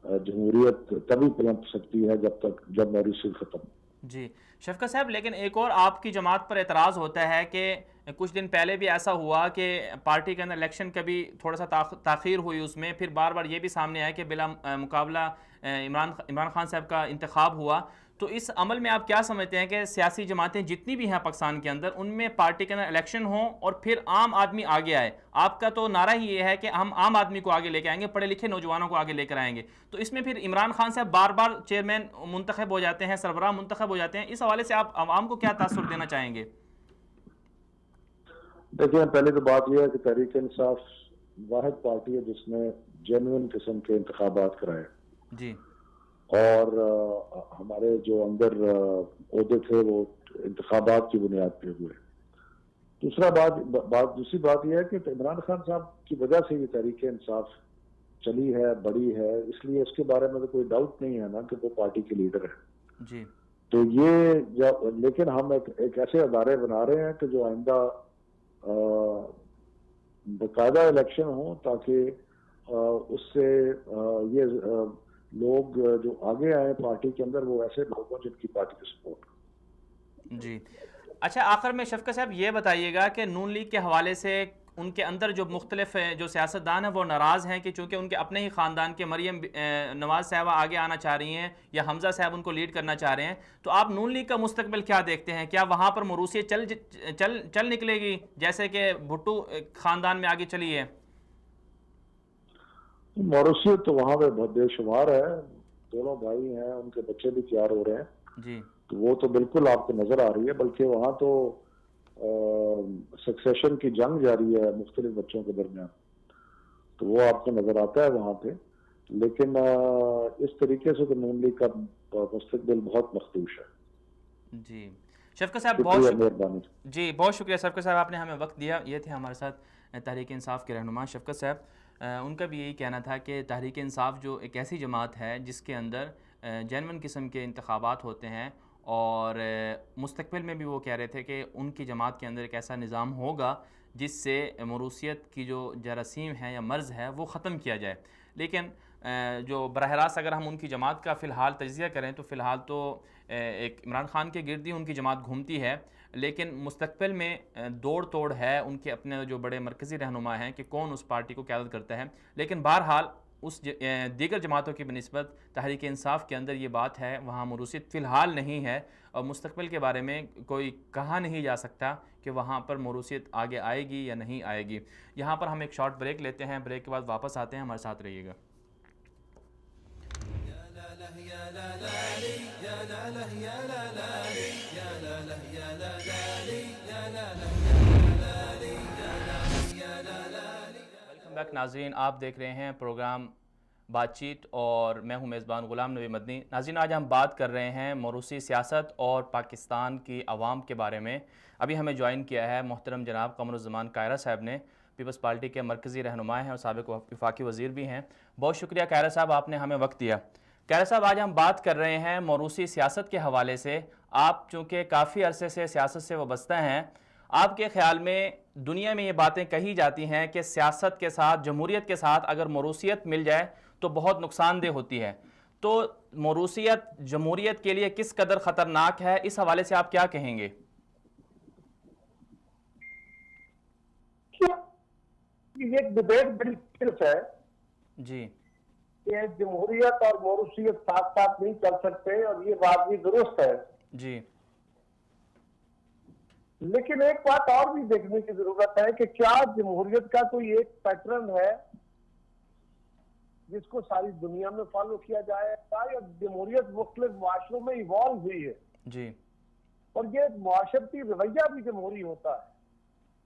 जमहूरियत तभी पनप सकती है जब मौरूसियत खत्म। जी शफकत साहब, लेकिन एक और आपकी जमात पर एतराज़ होता है कि कुछ दिन पहले भी ऐसा हुआ कि पार्टी के अंदर इलेक्शन कभी थोड़ा सा ताख़ीर हुई, उसमें फिर बार बार ये भी सामने आया कि बिला मुकाबला इमरान खान साहब का इंतखाब हुआ। तो इस अमल में आप क्या समझते हैं कि सियासी जमातें जितनी भी हैं पाकिस्तान के अंदर, उनमें पार्टी के अंदर इलेक्शन हो और फिर आम आदमी आगे आए? आपका तो नारा ही ये है कि हम आम आदमी को आगे लेके आएंगे, पढ़े लिखे नौजवानों को आगे लेकर आएंगे। तो इसमें फिर इमरान खान साहब बार बार चेयरमैन मुंतखब हो जाते हैं, सरबराह मुंतखब हो जाते हैं। इस हवाले से आप आवाम को क्या तासुर देना चाहेंगे? देखिए, पहले तो बात यह है कि तहरीक इंसाफ वाहिद पार्टी है जिसने जेन्युइन किस्म के इंतखाबात कराए, जी, और हमारे जो अंदर ओहदे थे वो इंतखाबात की बुनियाद पे हुए। दूसरी बात यह है कि इमरान खान साहब की वजह से ये तहरीक इंसाफ चली है, बड़ी है, इसलिए उसके बारे में तो कोई डाउट नहीं है ना कि वो पार्टी के लीडर है। जी, तो लेकिन हम एक ऐसे अदारे बना रहे हैं कि जो आइंदा बाकायदा इलेक्शन हो, ताकि उससे ये लोग जो आगे आए पार्टी के अंदर वो ऐसे लोग हों जिनकी पार्टी की सपोर्ट। जी। अच्छा, आखिर में शफकत साहब ये बताइएगा कि नून लीग के हवाले से उनके अंदर जो मुख्तलिफ जो सियासतदान हैं वो नाराज़ हैं कि चूँकि उनके अपने ही ख़ानदान के मरीम नवाज़ साहबा आगे आना चाह रही हैं या हमज़ा साहब उनको लीड करना चाह रहे हैं। तो आप नून लीग का मुस्तकबिल क्या देखते हैं? क्या वहाँ पर मौरूसियत चल निकलेगी जैसे कि भुट्टो ख़ानदान में आगे चली है? मौरूसियत तो वहाँ पे बहुत बेशुमार है, दोनों भाई हैं, उनके बच्चे भी तैयार हो रहे हैं, जी, तो वो तो बिल्कुल आपको नजर आ रही है। बल्कि वहाँ तो सक्सेशन की जंग जारी है मुख्तलिफ बच्चों के दरमियान, तो वो आपको नजर आता है वहाँ पे। लेकिन इस तरीके से तो नून लीग का मुस्तकबिल बहुत मखदूश है। जी शफकत साहब, मेहरबानी। बहुत शुक्रिया शफकत साहब, आपने हमें वक्त दिया। ये थे हमारे साथ तहरीक इंसाफ के रहनुमा शफकत साहब। उनका भी यही कहना था कि तहरीक इंसाफ जो एक ऐसी जमात है जिसके अंदर जेन्युइन किस्म के इंतखाबात होते हैं, और मुस्तकबिल में भी वो कह रहे थे कि उनकी जमात के अंदर एक ऐसा निज़ाम होगा जिससे मौरूसियत की जो जरासीम है या मर्ज़ है वो ख़त्म किया जाए। लेकिन जो बरह रास्त अगर हम उनकी जमात का फ़िलहाल तजिया करें तो फ़िलहाल तो एक इमरान खान के गिर्द ही उनकी जमात घूमती है, लेकिन मुस्तकबिल में दौड़ तोड़ है उनके अपने जो बड़े मरकज़ी रहनुमा हैं कि कौन उस पार्टी को क़यादत करता है। लेकिन बहरहाल उस दीगर जमातों की बनिस्बत तहरीक इंसाफ के अंदर ये बात है, वहाँ मौरूसियत फ़िलहाल नहीं है, और मुस्तकबिल के बारे में कोई कहा नहीं जा सकता कि वहाँ पर मौरूसियत आगे आएगी या नहीं आएगी। यहाँ पर हम एक शॉर्ट ब्रेक लेते हैं, ब्रेक के बाद वापस आते हैं, हमारे साथ रहिएगा। वेलकम बैक नाज़रीन, आप देख रहे हैं प्रोग्राम बातचीत और मैं हूं मेज़बान ग़ुलाम नबी मदनी। नाज़रीन, आज हम बात कर रहे हैं मौरूसी सियासत और पाकिस्तान की आवाम के बारे में। अभी हमें ज्वाइन किया है मोहतरम जनाब क़मरुज़्ज़मान कायरा साहब ने, पीपल्स पार्टी के मरकज़ी रहनुमा हैं और साबिक़ वफाकी वज़ीर भी हैं। बहुत शुक्रिया कायरा साहब, आपने हमें वक्त दिया। कायरा साहब, आज हम बात कर रहे हैं मौरूसी सियासत के हवाले से। आप चूँकि काफ़ी अरसे से सियासत से वाबस्ता हैं, आपके ख्याल में दुनिया में ये बातें कही जाती हैं कि सियासत के साथ, जमहूरियत के साथ अगर मौरूसियत मिल जाए तो बहुत नुकसानदेह होती है। तो मौरूसियत जमहूरियत के लिए किस कदर ख़तरनाक है, इस हवाले से आप क्या कहेंगे? ये एक डिबेट बड़ी सिर्फ है जी कि जमहूरियत और मौरूसियत साथ साथ नहीं चल सकते, और ये बात भी दुरुस्त है। जी। लेकिन एक बात और भी देखने की जरूरत है कि क्या जमहूरियत का कोई एक पैटर्न है जिसको सारी दुनिया में फॉलो किया जाएगा, या जमहूरियत मुख्तलिफ माशरों में इवॉल्व हुई है? जी। और ये मुआशरती रवैया भी जमहूरी होता है।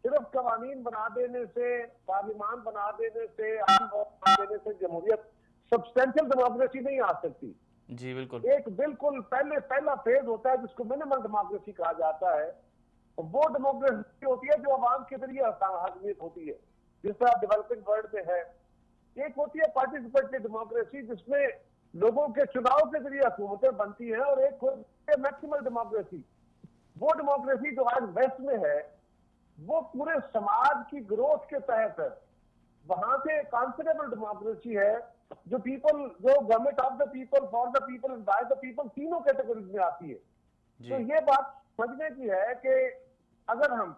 सिर्फ कवानीन बना देने से, पार्लिमान बना देने से, आईन बना देने से जमहूरियत, सब्सटेंशियल डेमोक्रेसी नहीं आ सकती। जी बिल्कुल। एक बिल्कुल पहला फेज होता है जिसको मिनिमल डेमोक्रेसी कहा जाता है। वो डेमोक्रेसी होती है जो अवाम के जरिए हाकमियत होती है, जिस तरह डेवलपिंग वर्ल्ड में है। एक होती है पार्टिसिपेटरी डेमोक्रेसी, जिसमें लोगों के चुनाव के जरिए हुकूमतें बनती हैं, और एक होती है मैक्सिमल डेमोक्रेसी। वो डेमोक्रेसी जो आज वेस्ट में है वो पूरे समाज की ग्रोथ के तहत है। वहां से कॉन्सिडरेबल डेमोक्रेसी है जो government of the people, for the people, by the people, तीनों कैटेगरीज में आती है। तो ये बात समझने की है कि अगर हम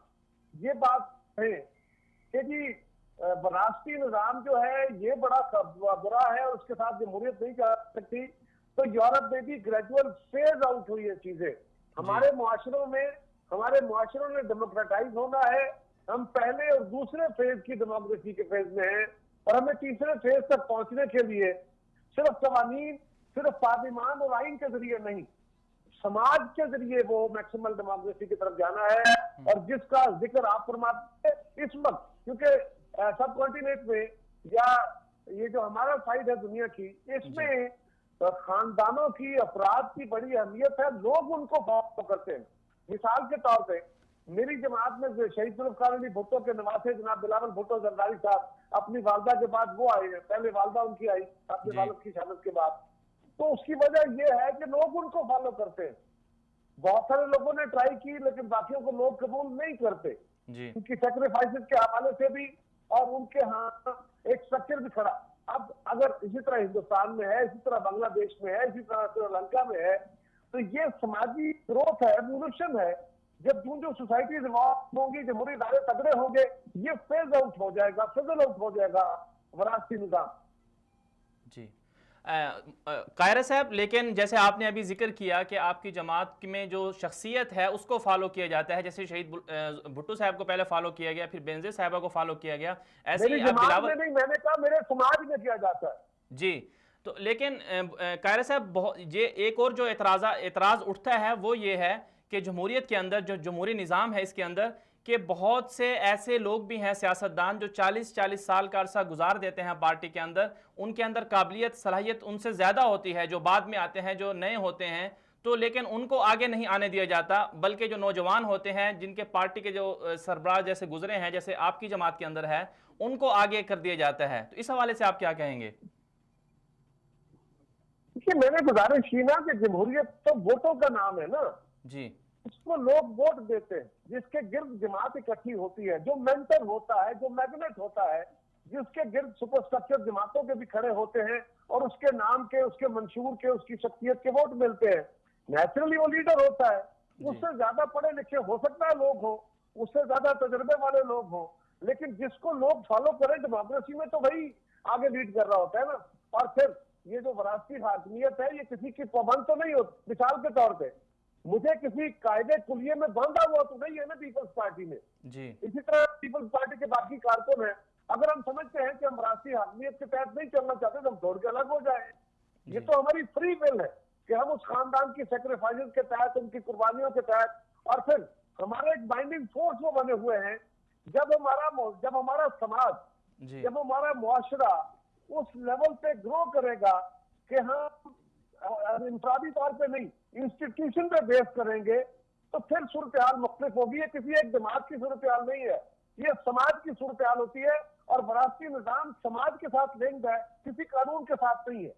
ये बात कहें कि जी वरासती निजाम जो है ये बड़ा बुरा है और उसके साथ जमहूरियत नहीं जा सकती, तो यूरोप में भी ग्रेजुअल फेज आउट हुई है चीजें। हमारे मुआशरों ने डेमोक्रेटाइज होना है। हम पहले और दूसरे फेज की डेमोक्रेसी के फेज में हैं, और हमें तीसरे फेज तक पहुंचने के लिए सिर्फ कवानीन, सिर्फ पार्लिमान और आइन के जरिए नहीं, समाज के जरिए वो मैक्सिमल डेमोक्रेसी की तरफ जाना है। और जिसका जिक्र आप फरमाते हैं इस वक्त, क्योंकि सब कॉन्टिनेंट में या ये जो हमारा साइड है दुनिया की, इसमें खानदानों की, अफराद की बड़ी अहमियत है। लोग उनको फॉलो करते हैं। मिसाल के तौर पे मेरी जमात में शहीद जुल्फ़िकार अली भुट्टो के नवासे जनाब बिलावल भुट्टो जरदारी साहब, अपनी वालदा के बाद वो आए हैं, पहले वालदा उनकी आई अपने वालिद की शहादत के बाद। तो उसकी वजह यह है कि लोग उनको फॉलो करते हैं। बहुत सारे लोगों ने ट्राई की, लेकिन बाकियों को लोग कबूल नहीं करते, उनकी सेक्रीफाइसेस के हवाले से भी, और उनके यहाँ एक स्ट्रक्चर भी खड़ा। अब अगर इसी तरह हिंदुस्तान में है, इसी तरह बांग्लादेश में है, इसी तरह श्रीलंका में है, तो ये समाजी ग्रोथ है, एवोल्यूशन है। जब जो सोसाइटी इवॉल्व होंगी, जमहूरी इदारे तगड़े होंगे, ये फेज आउट हो जाएगा, फिजल आउट हो जाएगा वरासती निजाम। जी कायरा साहब, लेकिन जैसे आपने अभी जिक्र किया कि आपकी जमात में जो शख्सियत है उसको फॉलो किया जाता है, जैसे शहीद भुट्टो साहब को पहले फॉलो किया गया, फिर बेनज़ीर साहिबा को फॉलो किया गया, ऐसे ही बिलावल नहीं, मैंने कहा मेरे समाज में किया जाता है। जी। तो लेकिन कायरा साहब, ये एक और जो एतराज़ उठता है वो ये है कि जमहूरियत के अंदर जो जमहूरी निज़ाम है, इसके अंदर कि बहुत से ऐसे लोग भी हैं, सियासतदान, जो 40-40 साल का अरसा गुजार देते हैं पार्टी के अंदर। उनके अंदर काबिलियत, सलाहियत उनसे ज़्यादा होती है, जो बाद में आते हैं, जो नए होते हैं, तो लेकिन उनको आगे नहीं आने दिया जाता, बल्कि जो नौजवान होते हैं, जिनके पार्टी के जो सरबराह जैसे गुजरे हैं, जैसे आपकी जमात के अंदर है, उनको आगे कर दिया जाता है। तो इस हवाले से आप क्या कहेंगे? देखिए, मैंने गुजारिश की ना कि जमहूरियत तो वोटों का नाम है ना जी। उसको लोग वोट देते हैं, जिसके गिर्द जमात इकट्ठी होती है, जो मेंटर होता है, जो मैग्नेट होता है, जिसके गिर्द सुपरस्ट्रक्चर जमातों के भी खड़े होते हैं, और उसके नाम के, उसके मंशूर के, उसकी शख्सियत के वोट मिलते हैं। नेचुरली वो लीडर होता है। उससे ज्यादा पढ़े लिखे हो सकता है लोग हो, उससे ज्यादा तजुर्बे वाले लोग हो, लेकिन जिसको लोग फॉलो करें डेमोक्रेसी में, तो वही आगे लीड कर रहा होता है ना। और फिर ये जो वरासती हाकमियत है, ये किसी की पाबंद तो नहीं होती। मिसाल के तौर पे मुझे किसी कायदे कुलिये में बांधा हुआ तो नहीं है ना पीपल्स पार्टी में जी। इसी तरह पीपल्स पार्टी के बाकी कारकुन हैं। अगर हम समझते हैं कि हम वरासती हाकमियत के तहत नहीं चलना चाहते, तो हम छोड़ के अलग हो जाए। ये तो हमारी फ्री विल है कि हम उस खानदान की सेक्रीफाइसेस के तहत, उनकी कुर्बानियों के तहत, और फिर हमारा एक बाइंडिंग फोर्स वो बने हुए हैं। जब हमारा समाज, जब हमारा मुआशरा उस लेवल पे ग्रो करेगा कि हम इंफरादी तौर पे नहीं, इंस्टीट्यूशन पे बेस करेंगे, तो फिर सूरत हाल मुख्तलिफ होगी। ये किसी एक जमात की सूरत हाल नहीं है, ये समाज की सूरत हाल होती है। और वरासती निजाम समाज के साथ लिंक्ड है, किसी कानून के साथ नहीं है।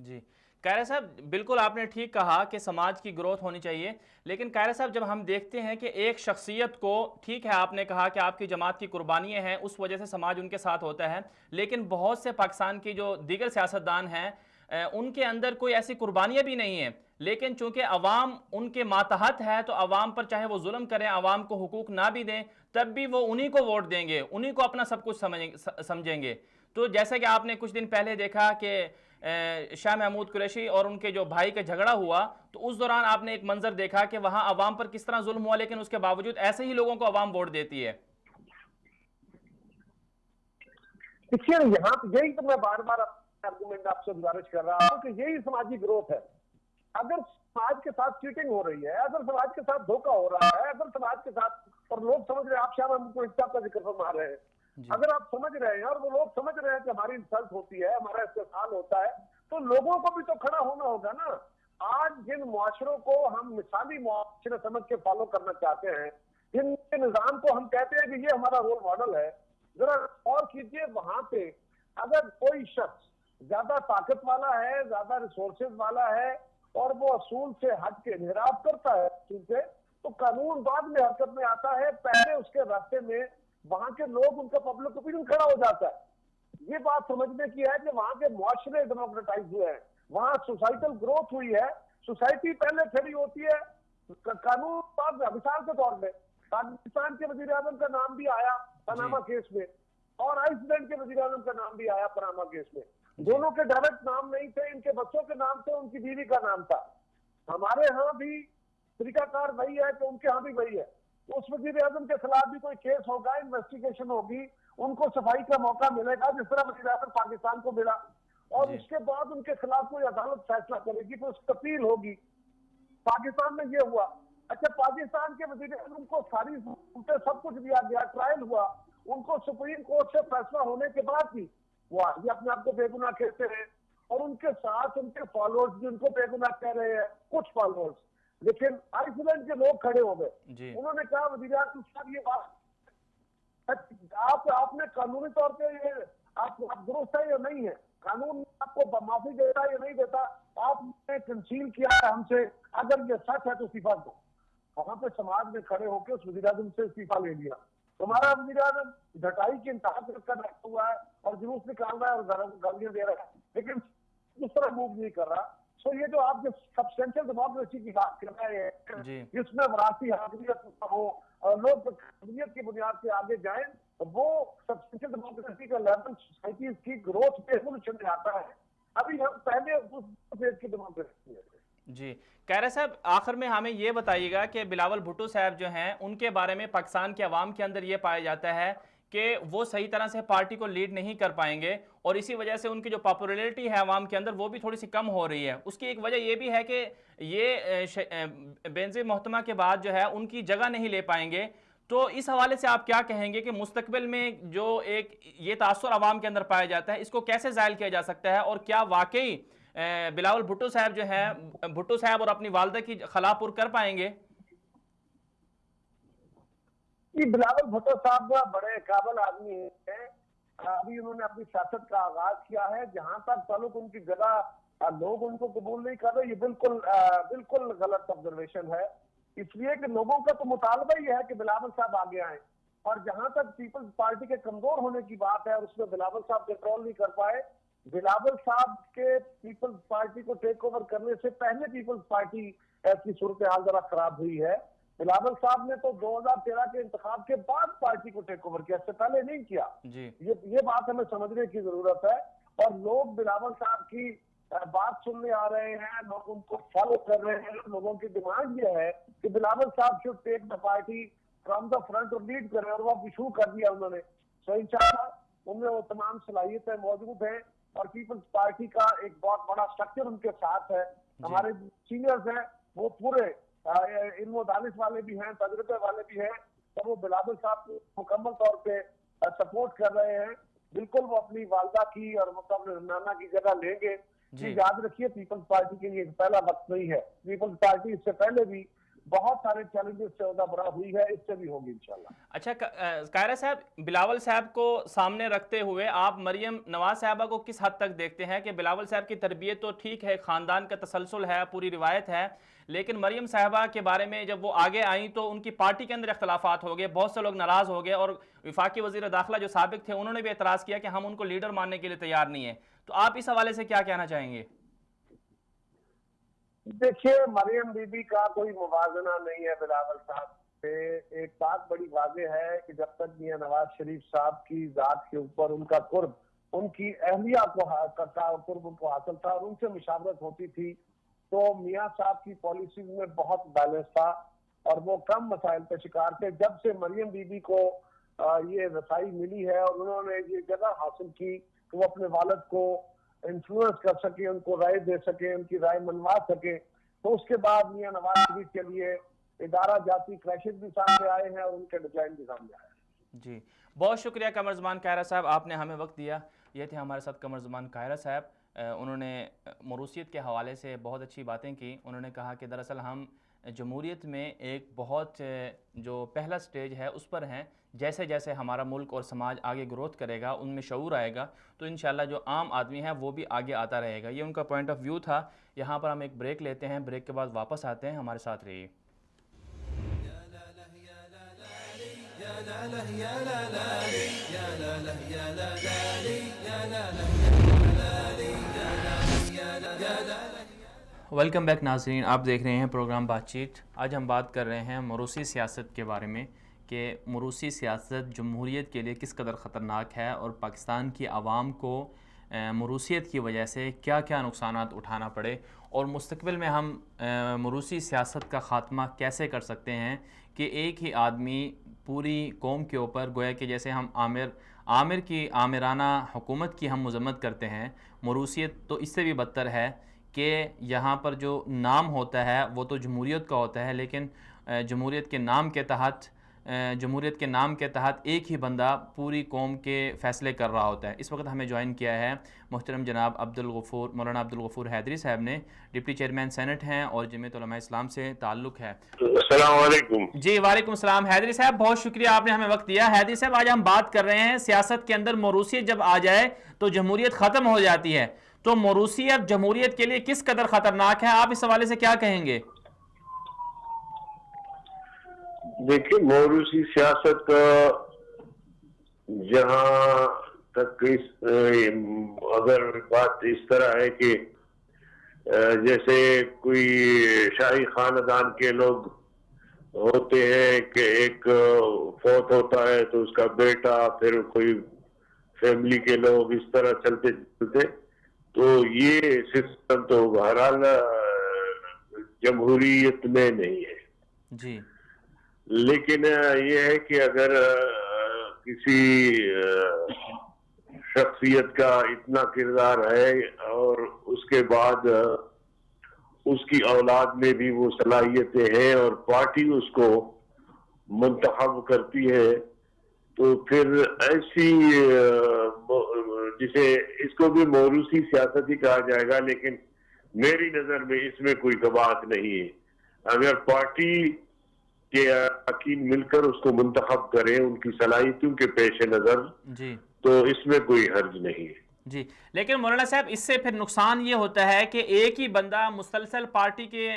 जी कायरा साहब, बिल्कुल आपने ठीक कहा कि समाज की ग्रोथ होनी चाहिए, लेकिन कायरा साहब जब हम देखते हैं कि एक शख्सियत को, ठीक है आपने कहा कि आपकी जमात की कुर्बानियाँ हैं उस वजह से समाज उनके साथ होता है, लेकिन बहुत से पाकिस्तान की जो दीगर सियासतदान हैं उनके अंदर कोई ऐसी कुर्बानियाँ भी नहीं हैं, लेकिन चूंकि अवाम उनके मातहत है तो अवाम पर चाहे वो जुल्म करें, अवाम को हुकूक ना भी दें, तब भी वो उन्हीं को वोट देंगे, उन्हीं को अपना सब कुछ समझेंगे। तो जैसे कि आपने कुछ दिन पहले देखा कि शाह महमूद कुरैशी और उनके जो भाई का झगड़ा हुआ, तो उस दौरान आपने एक मंजर देखा कि वहां अवाम पर किस तरह जुल्म हुआ, लेकिन उसके बावजूद ऐसे ही लोगों को अवाम वोट देती है। देखिए यहाँ पे यही तो मैं बार बार आर्गुमेंट आपसे गुजारिश कर रहा हूँ कि यही समाजी ग्रोथ है। अगर समाज के साथ चीटिंग हो रही है, अगर समाज के साथ धोखा हो रहा है, अगर समाज के साथ, और लोग समझ रहे हैं, आप शाह महमूद कुरैशी का जिक्र फरमा रहे हैं, अगर आप समझ रहे हैं और वो लोग समझ रहे हैं कि हमारी इंसल्ट होती है, हमारा इस्तेमाल होता है, तो लोगों को भी तो खड़ा होना होगा ना। आज जिन मुआशरों को हम मिसाली मुआशरे समझ के फॉलो करना चाहते हैं, जिन निजाम को हम कहते हैं कि ये हमारा रोल मॉडल है, जरा और कीजिए वहां पे अगर कोई शख्स ज्यादा ताकत वाला है, ज्यादा रिसोर्सेज वाला है और वो असूल से हट के निराब करता है क्योंकि, तो कानून बाद में हरकत में आता है, पहले उसके रास्ते में वहां के लोग, उनका पब्लिक ओपिनियन खड़ा हो जाता है। ये बात समझने की है कि वहां के मुआशरे डेमोक्रेटाइज हुए हैं, वहां सोसाइटल ग्रोथ हुई है, सोसाइटी पहले खड़ी होती है, कानून बाद मिसाल के तौर पर पाकिस्तान के वजीर आजम का नाम भी आया पनामा केस में, और आइसलैंड के वजीर आजम का नाम भी आया पनामा केस में। दोनों के डायरेक्ट नाम नहीं थे, इनके बच्चों के नाम थे, उनकी बीवी का नाम था। हमारे यहाँ भी तरीकाकार वही है कि उनके यहाँ भी वही है। उस वजीर आजम के खिलाफ भी कोई केस होगा, इन्वेस्टिगेशन होगी, उनको सफाई का मौका मिलेगा जिस तरह वजीर आजम पाकिस्तान को मिला, और उसके बाद उनके खिलाफ कोई अदालत फैसला करेगी तो उसकी अपील होगी। पाकिस्तान में ये हुआ। अच्छा, पाकिस्तान के वजीर आजम को सारी सब कुछ दिया गया, ट्रायल हुआ, उनको सुप्रीम कोर्ट से फैसला होने के बाद भी वो आगे अपने आप को बेगुनाह कहते हैं, और उनके साथ उनके फॉलोअर्स भी उनको बेगुनाह कह रहे हैं, कुछ फॉलोअर्स। लेकिन आइसलैंड के लोग खड़े हो गए, उन्होंने कहा वजीर आजम साहब ये बात आपने कानूनी तौर पे ये आप दुरुस्त है या नहीं है, कानून आपको माफी देता है या नहीं देता, आपने कंसील किया है हमसे, अगर ये सच है तो इस्तीफा दो। वहां पे समाज में खड़े होकर उस वजीर आजम से इस्तीफा ले लिया। तुम्हारा वजीर आजम ढटाई की इंतहा कर रखा हुआ है और जुलूस निकाल रहा है और गालियां दे रहा है, लेकिन उस तरह मूव नहीं कर रहा। सो ये जो आप जो सब्सटेंशियल डेमोक्रेसी की बात कर रहे हैं, जिसमें वरासी हाकमियत हो और लोग हाकमियत की बुनियाद से आगे जाएं, वो सब्सटेंशियल डेमोक्रेसी का लेवल सोसाइटी की ग्रोथ पे एवोल्यूशन में आता है। अभी हम पहले उस फेज की डेमोक्रेसी है। जी कायरा साहब, आखिर में हमें ये बताइएगा कि बिलावल भुट्टो साहब जो हैं उनके बारे में पाकिस्तान के अवाम के अंदर ये पाया जाता है कि वो सही तरह से पार्टी को लीड नहीं कर पाएंगे, और इसी वजह से उनकी जो पॉपुलैरिटी है अवाम के अंदर वो भी थोड़ी सी कम हो रही है। उसकी एक वजह ये भी है कि ये बेनज़ीर मोहतरमा के बाद जो है उनकी जगह नहीं ले पाएंगे। तो इस हवाले से आप क्या कहेंगे कि मुस्तकबिल में जो एक ये तासुर अवाम के अंदर पाया जाता है, इसको कैसे ज़ायल किया जा सकता है, और क्या वाकई बिलावल भुट्टो साहब जो है, भुट्टो साहब और अपनी वालदा की खलापुर कर पाएंगे? बिलावल भुट्टो साहब बड़े काबिल आदमी हैं। अभी उन्होंने अपनी सियासत का आगाज किया है, जहां तक ताल्लुक उनकी जगह लोग उनको कबूल नहीं कर रहे, ये बिल्कुल गलत ऑब्जर्वेशन है। इसलिए कि लोगों का तो मुतालबा ही है कि बिलावल साहब आगे आए, और जहां तक पीपल्स पार्टी के कमजोर होने की बात है, उसमें बिलावल साहब कंट्रोल नहीं कर पाए। बिलावल साहब के पीपल्स पार्टी को टेक ओवर करने से पहले पीपल्स पार्टी की सूरत हाल जरा खराब हुई है। बिलावल साहब ने तो 2013 के इंतखाब के बाद पार्टी को टेक ओवर किया, इससे पहले नहीं किया। ये बात हमें समझने की जरूरत है, और लोग बिलावल साहब की बात सुनने आ रहे हैं, लोग उनको फॉलो कर रहे हैं। लोगों की डिमांड ये है कि बिलावल साहब should take the party from the front और लीड करें, और वो शुरू कर दिया उन्होंने। सो इंशाअल्लाह उनमें वो तमाम सलाहियतें मौजूद हैं, और पीपल्स पार्टी का एक बहुत बड़ा स्ट्रक्चर उनके साथ है। हमारे सीनियर्स हैं वो पूरे इल्म दानिश वाले भी हैं, तजुर्बे वाले भी हैं, और वो बिलावल साहब को मुकम्मल तौर पे सपोर्ट कर रहे हैं। बिल्कुल वो अपनी वालदा की और अपने नाना की जगह लेंगे। याद रखिए, पीपल्स पार्टी के लिए पहला वक्त नहीं है। पीपल्स पार्टी इससे पहले भी बहुत सारे चैलेंजेस से बरा हुई है, इससे भी होगी इंशाल्लाह। अच्छा कायरा साहब, बिलावल साहब को सामने रखते हुए आप मरियम नवाज साहबा को किस हद तक देखते हैं कि बिलावल साहब की तरबियत तो ठीक है, ख़ानदान का तसलसल है, पूरी रिवायत है, लेकिन मरियम साहबा के बारे में जब वो आगे आई तो उनकी पार्टी के अंदर इख्तलाफात हो गए, बहुत से लोग नाराज़ हो गए और वफाकी वज़ीर दाखिला जो साबिक थे उन्होंने भी एतराज़ किया कि हम उनको लीडर मानने के लिए तैयार नहीं है। तो आप इस हवाले से क्या कहना चाहेंगे? देखिए, मरियम बीबी का कोई मुवाजना नहीं है बिलावल साहब से। एक बात बड़ी वाज़ेह है कि जब तक मियां नवाज शरीफ साहब की जात के ऊपर उनका कुर्ब, उनकी अहलिया को कुर्ब उनको हासिल था और उनसे मुशावरत होती थी, तो मियां साहब की पॉलिसी में बहुत बैलेंस था और वो कम मसाइल पे शिकार थे। जब से मरियम बीबी को ये रसाई मिली है और उन्होंने ये जगह हासिल की कि वो अपने वालिद को इन्फ्लुएंस कर सके, उनको राय दे सके, उनकी राय मनवा सके, तो उसके बाद मियां नवाज शरीफ के लिए इदारा जाती क्रैशेस भी सामने आए हैं और उनके डिक्लाइन भी सामने आए हैं। जी, बहुत शुक्रिया कमर ज़मान कायरा साहब, आपने हमें वक्त दिया। ये थे हमारे साथ कमर ज़मान कायरा साहब। उन्होंने मरूसियत के हवाले से बहुत अच्छी बातें की। उन्होंने कहा कि दरअसल हम जमहूरियत में एक बहुत जो पहला स्टेज है उस पर हैं। जैसे जैसे हमारा मुल्क और समाज आगे ग्रोथ करेगा, उनमें शऊर आएगा, तो इंशाल्लाह जो आम आदमी है वो भी आगे आता रहेगा। ये उनका पॉइंट ऑफ व्यू था। यहाँ पर हम एक ब्रेक लेते हैं, ब्रेक के बाद वापस आते हैं, हमारे साथ रहिए। वेलकम बैक नाज़रीन, आप देख रहे हैं प्रोग्राम बातचीत। आज हम बात कर रहे हैं मरूसी सियासत के बारे में कि मरूसी सियासत जमहूरियत के लिए किस कदर ख़तरनाक है और पाकिस्तान की आवाम को मरूसियत की वजह से क्या क्या नुकसानात उठाना पड़े और मुस्तकबिल में हम मरूसी सियासत का ख़ात्मा कैसे कर सकते हैं कि एक ही आदमी पूरी कौम के ऊपर, गोया कि जैसे हम आमिर की आमिराना हुकूमत की हम मज़म्मत करते हैं, मरूसियत तो इससे भी बदतर है कि यहाँ पर जो नाम होता है वो तो जमहूरियत का होता है, लेकिन जमहूरियत के नाम के तहत एक ही बंदा पूरी कौम के फ़ैसले कर रहा होता है। इस वक्त हमें ज्वाइन किया है मोहतरम जनाब मौलाना अब्दुल गफूर हैदरी साहब ने, डिप्टी चेयरमैन सेनेट हैं और जमीयत उलमा इस्लाम से ताल्लुक़ है। अस्सलाम वालेकुम। जी वालेकुम सलाम। हैदरी साहब बहुत शुक्रिया, आपने हमें वक्त दिया। हैदरी साहब, आज हम बात कर रहे हैं सियासत के अंदर मरूसियत जब आ जाए तो जमहूरियत ख़त्म हो जाती है, तो मरूसियत जमहूरियत के लिए किस कदर खतरनाक है, आप इस हवाले से क्या कहेंगे? देखिए, मौरूसी सियासत जहां तक अगर बात इस तरह है कि जैसे कोई शाही खानदान के लोग होते हैं कि एक फौत होता है तो उसका बेटा, फिर कोई फैमिली के लोग, इस तरह चलते चलते, तो ये सिस्टम तो बहरहाल जमहूरियत में नहीं है जी। लेकिन ये है कि अगर किसी शख्सियत का इतना किरदार है और उसके बाद उसकी औलाद में भी वो सलाहियतें हैं और पार्टी उसको मुंतखब करती है, तो फिर ऐसी जिसे इसको भी मौरूसी सियासत ही कहा जाएगा, लेकिन मेरी नजर में इसमें कोई कबात नहीं है। अगर पार्टी के अरकान मिलकर उसको मुंतखब करें उनकी सलाहियतों के पेश नजर, जी, तो इसमें कोई हर्ज नहीं है। जी, लेकिन मौलाना साहब इससे फिर नुकसान ये होता है कि एक ही बंदा मुसलसल पार्टी के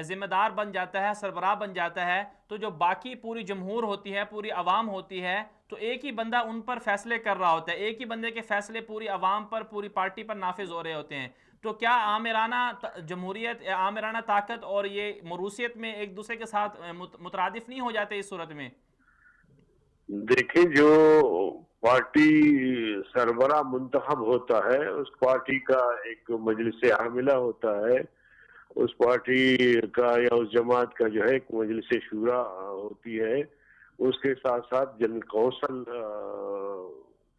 जिम्मेदार बन जाता है, सरबराह बन जाता है, तो जो बाकी पूरी जमहूर होती है, पूरी आवाम होती है, तो एक ही बंदा उन पर फैसले कर रहा होता है, एक ही बंदे के फैसले पूरी आवाम पर, पूरी पार्टी पर नाफिज हो रहे होते हैं। तो क्या आमिराना जमहूरियत, आमिराना ताकत और ये मरूसियत में एक दूसरे के साथ मुतरादिफ नहीं हो जाते इस सूरत में? देखिए, जो पार्टी सरबराह मुंतखब होता है उस पार्टी का एक मजलिस आमिला होता है, उस पार्टी का या उस जमात का जो है एक मजलिस शूरा होती है, उसके साथ साथ जनरल कौंसल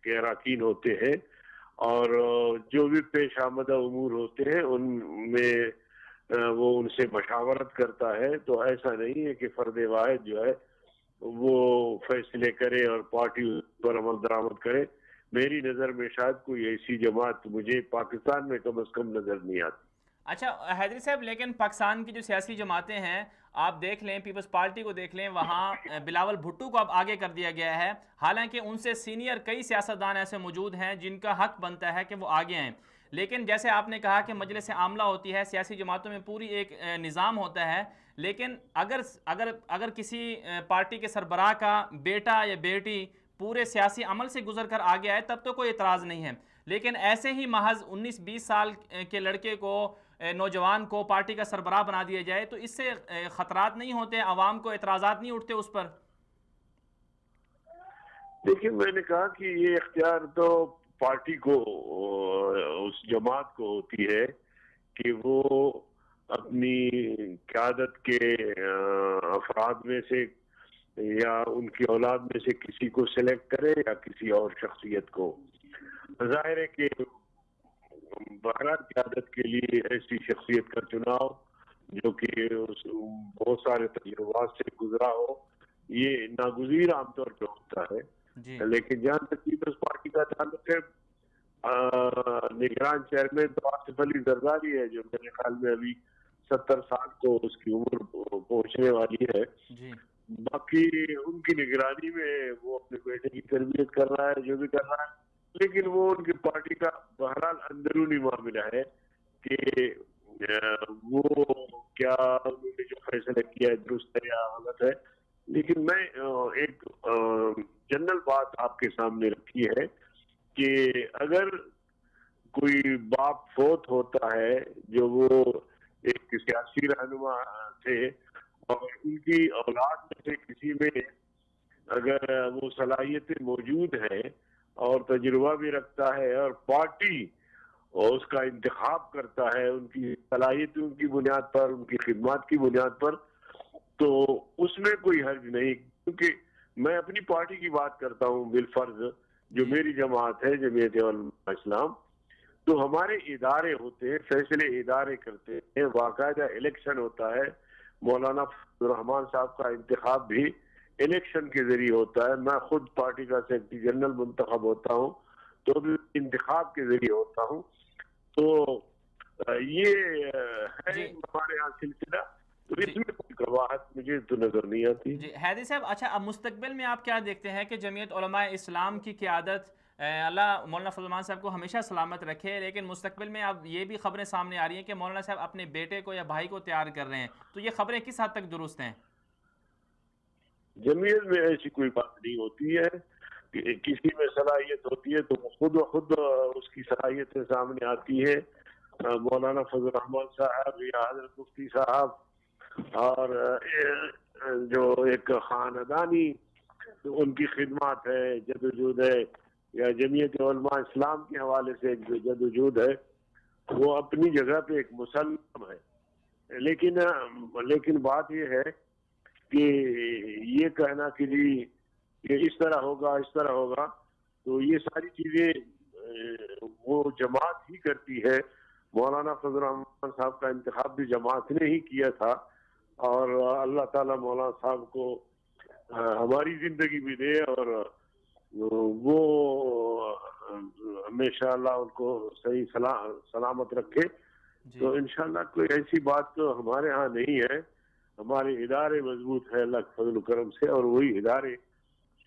के अरकान होते हैं और जो भी पेश आमदा उमूर होते हैं उनमें वो उनसे मशावरत करता है। तो ऐसा नहीं है कि फर्द वाहिद जो है वो फैसले करे और पार्टी पर अमल दरामद करे। मेरी नज़र में शायद कोई ऐसी जमात मुझे पाकिस्तान में कम अज़ कम नज़र नहीं आती। अच्छा हैदरी साहब, लेकिन पाकिस्तान की जो सियासी जमातें हैं आप देख लें, पीपल्स पार्टी को देख लें, वहाँ बिलावल भुट्टो को अब आगे कर दिया गया है। हालांकि उनसे सीनियर कई सियासतदान ऐसे मौजूद हैं जिनका हक बनता है कि वो आगे आएँ। लेकिन जैसे आपने कहा कि मजलिस आमला होती है, सियासी जमातों में पूरी एक निज़ाम होता है, लेकिन अगर अगर अगर किसी पार्टी के सरबराह का बेटा या बेटी पूरे सियासी अमल से गुजर कर आगे आए तब तो कोई एतराज़ नहीं है। लेकिन ऐसे ही महज 19-20 साल के लड़के को, नौजवान को पार्टी का सरबराह बना दिया जाए तो इससे ख़तरात नहीं होते, आवाम को एतराज़ात नहीं उठते उस पर? देखिए, मैंने कहा कि ये इख्तियार तो पार्टी को, उस जमात को होती है कि वो अपनी क़यादत के अफराद में से या उनकी औलाद में से किसी को सिलेक्ट करे या किसी और शख्सियत को। ज़ाहिर है कि बहरहाल क़यादत के लिए ऐसी शख्सियत का चुनाव जो कि बहुत सारे तजुर्बात से गुजरा हो, ये नागुज़ीर आमतौर पर होता है। लेकिन जहाँ तक पीपल्स पार्टी का ताल्लुक है, निगरान चेयरमैन तो आसिफ अली जरदारी है, जो मेरे ख्याल में अभी 70 साल को उसकी उम्र पहुंचने वाली है। बाकी उनकी निगरानी में वो अपने बेटे की तरबियत कर रहा है, जो भी कर रहा है, लेकिन वो उनकी पार्टी का बहरहाल अंदरूनी मामला है कि वो क्या उन्होंने जो फैसला किया है दुरुस्त है या गलत है। लेकिन मैं एक जनरल बात आपके सामने रखी है कि अगर कोई बाप फोत होता है जो वो एक सियासी रहनुमा थे और उनकी औलाद में से किसी में अगर वो सलाहियतें मौजूद हैं और तजुर्बा भी रखता है और पार्टी और उसका इंतखाब करता है उनकी सलाहियत, उनकी बुनियाद पर, उनकी खिदमत की बुनियाद पर, तो उसमें कोई हर्ज नहीं। क्योंकि मैं अपनी पार्टी की बात करता हूँ बिलफर्ज, जो मेरी जमात है जमीयत उलमा इस्लाम, तो हमारे इदारे होते हैं, फैसले इदारे करते हैं, बाकायदा इलेक्शन होता है। मौलाना रहमान साहब का इंतखाब भी इलेक्शन के जरिए होता है। मैं खुद पार्टी का सेक्रेटरी जनरल मुंतखब होता हूँ तो भी इंतखाब के जरिए होता हूँ। तो ये है हमारे यहाँ सिलसिला, तो इसमें कोई कवाहत मुझे तो नजर नहीं आती। जी हैदरी साहब, अच्छा अब मुस्तकबिल में आप क्या देखते हैं कि जमीयत उलमा इस्लाम की क़यादत, अल्लाह मौलाना फजल रहमान साहब को हमेशा सलामत रखे, लेकिन मुस्तकबिल में अब ये भी खबरें सामने आ रही हैं कि मौलाना साहब अपने बेटे को या भाई को तैयार कर रहे हैं, तो ये खबरें किस हद तक दुरुस्त हैं? जमीयत में ऐसी कोई बात नहीं होती है कि किसी में सलाहियत होती है तो खुद उसकी सलाहियतें सामने आती है। मौलाना फजल रहमान साहब या हजरत मुफ्ती साहब और जो एक खानदानी उनकी खिदमत है, जदोजहद है, या जमीयत उलमा इस्लाम के हवाले से जो जदोजहद है, वो अपनी जगह पे एक मुसल्लम है। लेकिन बात ये है कि ये कहना कि जी ये इस तरह होगा, तो ये सारी चीजें वो जमात ही करती है। मौलाना फजल रहमान साहब का इंतखाब भी जमात ने ही किया था और अल्लाह ताला मौलाना साहब को हमारी जिंदगी भी दे और वो हमेशा अल्लाह उनको सही सलामत रखे। तो इंशाल्लाह कोई ऐसी बात तो हमारे यहाँ नहीं है। हमारे इदारे मजबूत है अल्लाह के फजल करम से, और वही इदारे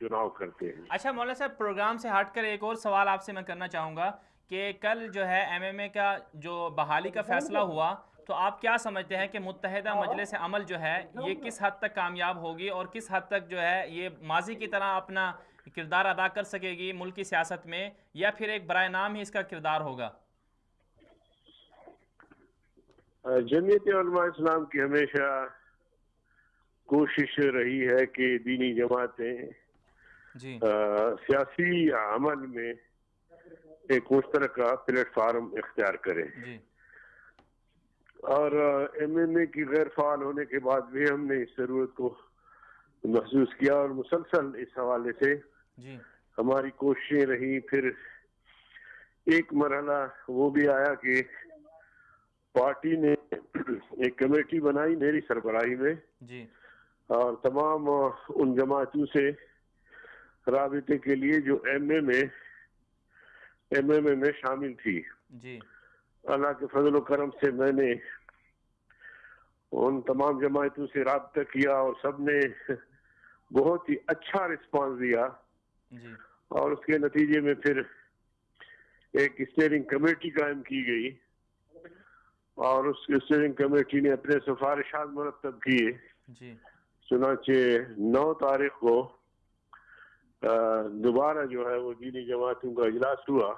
चुनाव करते हैं। अच्छा मौलाना साहब, प्रोग्राम से हटकर एक और सवाल आपसे मैं करना चाहूँगा कि कल जो है MMA का जो बहाली का फैसला हुआ, तो आप क्या समझते हैं कि मुत्तहिदा मजलिस अमल जो है ये किस हद तक कामयाब होगी और किस हद तक जो है ये माजी की तरह अपना किरदार अदा कर सकेगी मुल्क की सियासत में, या फिर एक बराए नाम ही इसका किरदार होगा? जमीयत उलमा इस्लाम की हमेशा कोशिश रही है कि दीनी जमातें सियासी अमल में एक मुश्तरका प्लेटफार्म इख्तियार करें। और MMA की गैर फाल होने के बाद भी हमने इस जरूरत को महसूस किया और मुसलसल इस हवाले से हमारी कोशिशें रही। फिर एक मरहला वो भी आया कि पार्टी ने एक कमेटी बनाई मेरी सरबराही में और तमाम उन जमातों से राबिते के लिए जो MMA में शामिल थी। अल्लाह के फजल करम से मैंने उन तमाम जमातों से राब्ता किया और सब ने बहुत ही अच्छा रिस्पांस दिया जी। और उसके नतीजे में फिर एक स्टीयरिंग कमेटी कायम की गई और उस स्टीयरिंग कमेटी ने अपने सिफारिशात मुरतब किए। जी। चुनाचे 9 तारीख को दोबारा जो है वो दीनी जमातों का इजलास हुआ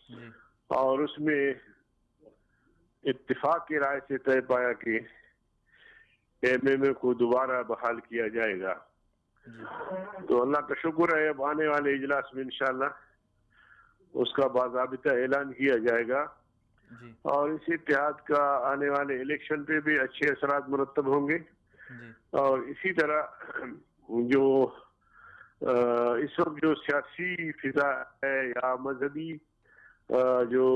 जी। और उसमें इत्तिफाक की राय से तय पाया कि एमएमए को दोबारा बहाल किया जाएगा। तो अल्लाह का शुक्र है, अब आने वाले इजलास में इंशाअल्लाह उसका बाज़ाबिता ऐलान किया जाएगा जी। और इस इत्तेहाद का आने वाले इलेक्शन पे भी अच्छे असरात मुरतब होंगे। जी। और इसी तरह जो इस वक्त जो सियासी फिजा है या मजहबी जो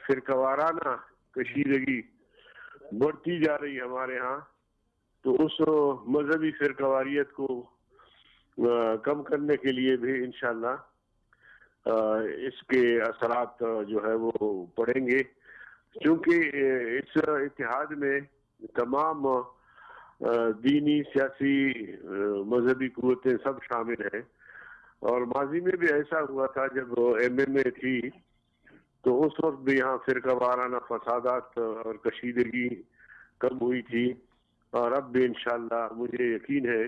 फिरकवाराना कशीदगी बढ़ती जा रही है हमारे यहाँ, तो उस मजहबी फिरकवारियत को कम करने के लिए भी इंशाअल्लाह इसके असरात जो है वो पड़ेंगे, क्योंकि इस इत्तेहाद में तमाम दीनी, सियासी, मजहबी कुव्वतें सब शामिल हैं। और माजी में भी ऐसा हुआ था जब एमएमए थी तो उस वक्त भी यहाँ फिरका वाराना फसादात और कशीदगी कम हुई थी और अब भी इंशाअल्लाह मुझे यकीन है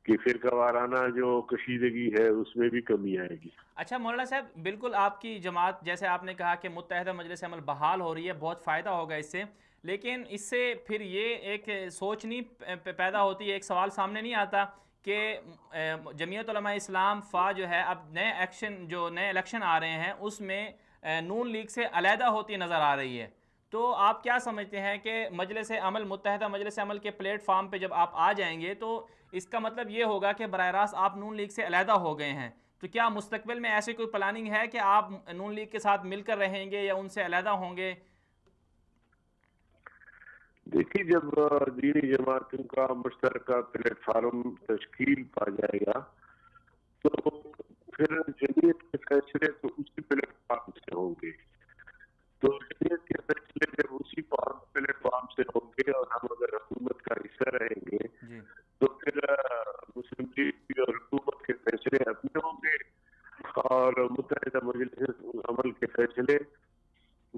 कि फिरका वाराना जो कशीदगी है उसमें भी कमी आएगी। अच्छा मौलाना साहब, बिल्कुल आपकी जमात जैसे आपने कहा कि मुत्तहिदा मजलिस अमल बहाल हो रही है, बहुत फ़ायदा होगा इससे, लेकिन इससे फिर ये एक सोच नहीं पैदा होती है, एक सवाल सामने नहीं आता कि जमीयत उलमा इस्लाम फ़ा जो है अब नए इलेक्शन आ रहे हैं उसमें नून लीग से अलहदा होती नज़र आ रही है। तो आप क्या समझते हैं कि मजलिस अमल, मुत्तहिदा मजलिस अमल के प्लेटफार्म पे जब आप आ जाएंगे तो इसका मतलब ये होगा कि बराह रास्त आप नून लीग से अलहदा हो गए हैं? तो क्या मुस्तकबिल में ऐसी कोई प्लानिंग है कि आप नून लीग के साथ मिलकर रहेंगे या उनसे अलहदा होंगे? देखिए, जब दीनी जमातों का मुश्तरका प्लेटफार्म तश्कील पा जाएगा तो फिर जमीयत के फैसले तो उसी प्लेटफार्म से होंगे। तो जमीयत के फैसले जब उसी प्लेटफार्म से होंगे और हम अगर हुकूमत का हिस्सा रहेंगे जी। तो फिर मुस्लिम लीग और हुकूमत के फैसले अपने होंगे और मुत्तहिदा मजलिस अमल के फैसले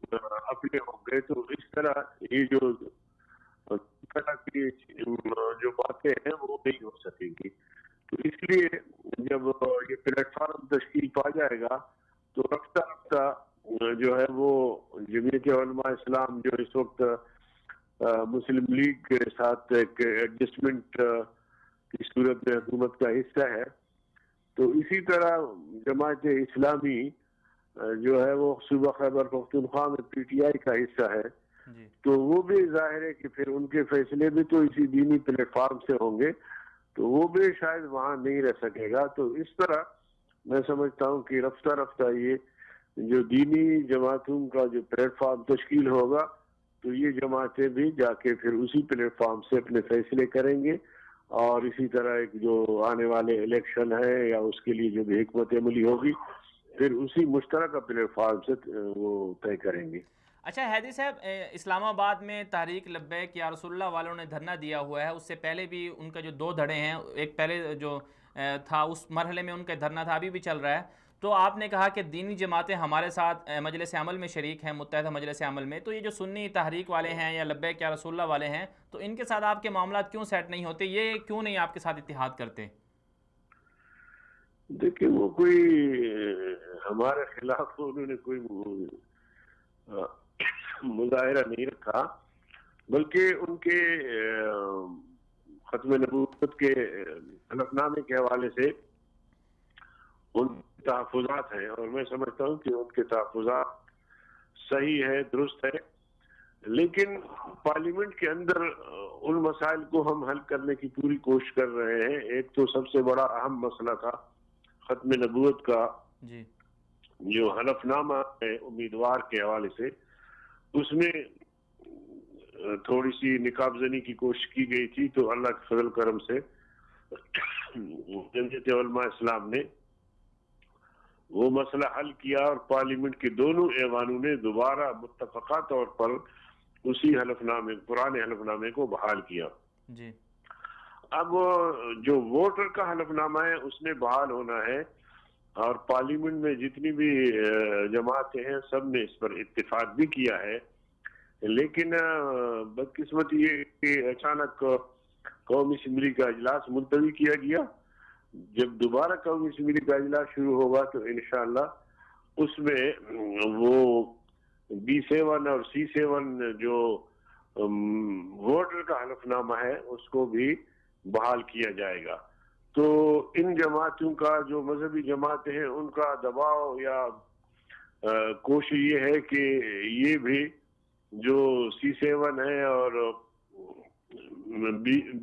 अपने होंगे। तो इस तरह ये जो तरह की जो बातें हैं वो नहीं हो सकेंगी। तो इसलिए जब ये प्लेटफार्म तश्कील पा जाएगा तो रफ्ता रफ्ता जो है वो जमीयत उलमा इस्लाम जो इस वक्त मुस्लिम लीग के साथ एक एडजस्टमेंट की सूरत में हुकूमत का हिस्सा है, तो इसी तरह जमात इस्लामी जो है वो सूबा खैबर पख्तूनख्वा में पीटीआई का हिस्सा है, तो वो भी जाहिर है कि फिर उनके फैसले भी तो इसी दीनी प्लेटफार्म से होंगे, तो वो भी शायद वहां नहीं रह सकेगा। तो इस तरह मैं समझता हूँ कि रफ्ता रफ्ता ये जो दीनी जमातों का जो प्लेटफार्म तश्कील होगा तो ये जमातें भी जाके फिर उसी प्लेटफार्म से अपने फैसले करेंगे और इसी तरह एक जो आने वाले इलेक्शन है या उसके लिए जो भी हिकमत अमली होगी फिर उसी मुश्तरका प्लेटफार्म से वो तय करेंगे। अच्छा हैदी साहब, इस्लामाबाद में तहरीक लब्बैक या रसूलुल्लाह वालों ने धरना दिया हुआ है, उससे पहले भी उनका जो 2 धड़े हैं, एक पहले जो था उस मरहले में उनका धरना था, अभी भी चल रहा है। तो आपने कहा कि दीनी जमातें हमारे साथ मजलिस अमल में शरीक हैं, मुत्तहिदा मजलिस अमल में, तो ये जो सुन्नी तहरीक वाले हैं या लब्बैक या रसूलुल्लाह वाले हैं, तो इनके साथ आपके मामला क्यों सेट नहीं होते? ये क्यों नहीं आपके साथ इत्तिहाद करते? देखिए, वो कोई हमारे खिलाफ उन्होंने कोई मुजाहिरा नहीं रखा, बल्कि उनके खत्म नबूवत के हलफनामे के हवाले से उन तहफ़्फ़ुज़ात हैं और मैं समझता हूँ कि उनके तहफ़्फ़ुज़ात सही है, दुरुस्त है, लेकिन पार्लियामेंट के अंदर उन मसाइल को हम हल करने की पूरी कोशिश कर रहे हैं। एक तो सबसे बड़ा अहम मसला था खत्म नबूवत का जी। जो हलफनामा है उम्मीदवार के हवाले से, उसमें थोड़ी सी निकाबजनी की कोशिश की गई थी, तो अल्लाह के फजल करम से जमीयत उलमा इस्लाम ने वो मसला हल किया और पार्लियामेंट के दोनों ऐवानों ने दोबारा मुत्तफ़क़ा तौर पर उसी हलफनामे, पुराने हलफनामे को बहाल किया। जी। अब जो वोटर का हलफनामा है उसने बहाल होना है, और पार्लियामेंट में जितनी भी जमातें हैं सब ने इस पर इत्तेफाक भी किया है। लेकिन बदकिस्मती ये कि अचानक कौमी असम्बली का इजलास मुलतवी किया गया। जब दोबारा कौमी असम्बली का इजलास शुरू होगा तो इंशाअल्लाह उसमें वो B7 और C7 जो वोटर का हलफनामा है उसको भी बहाल किया जाएगा। तो इन जमातों का, जो मजहबी जमातें हैं, उनका दबाव या कोशिश ये है कि ये भी जो C7 है और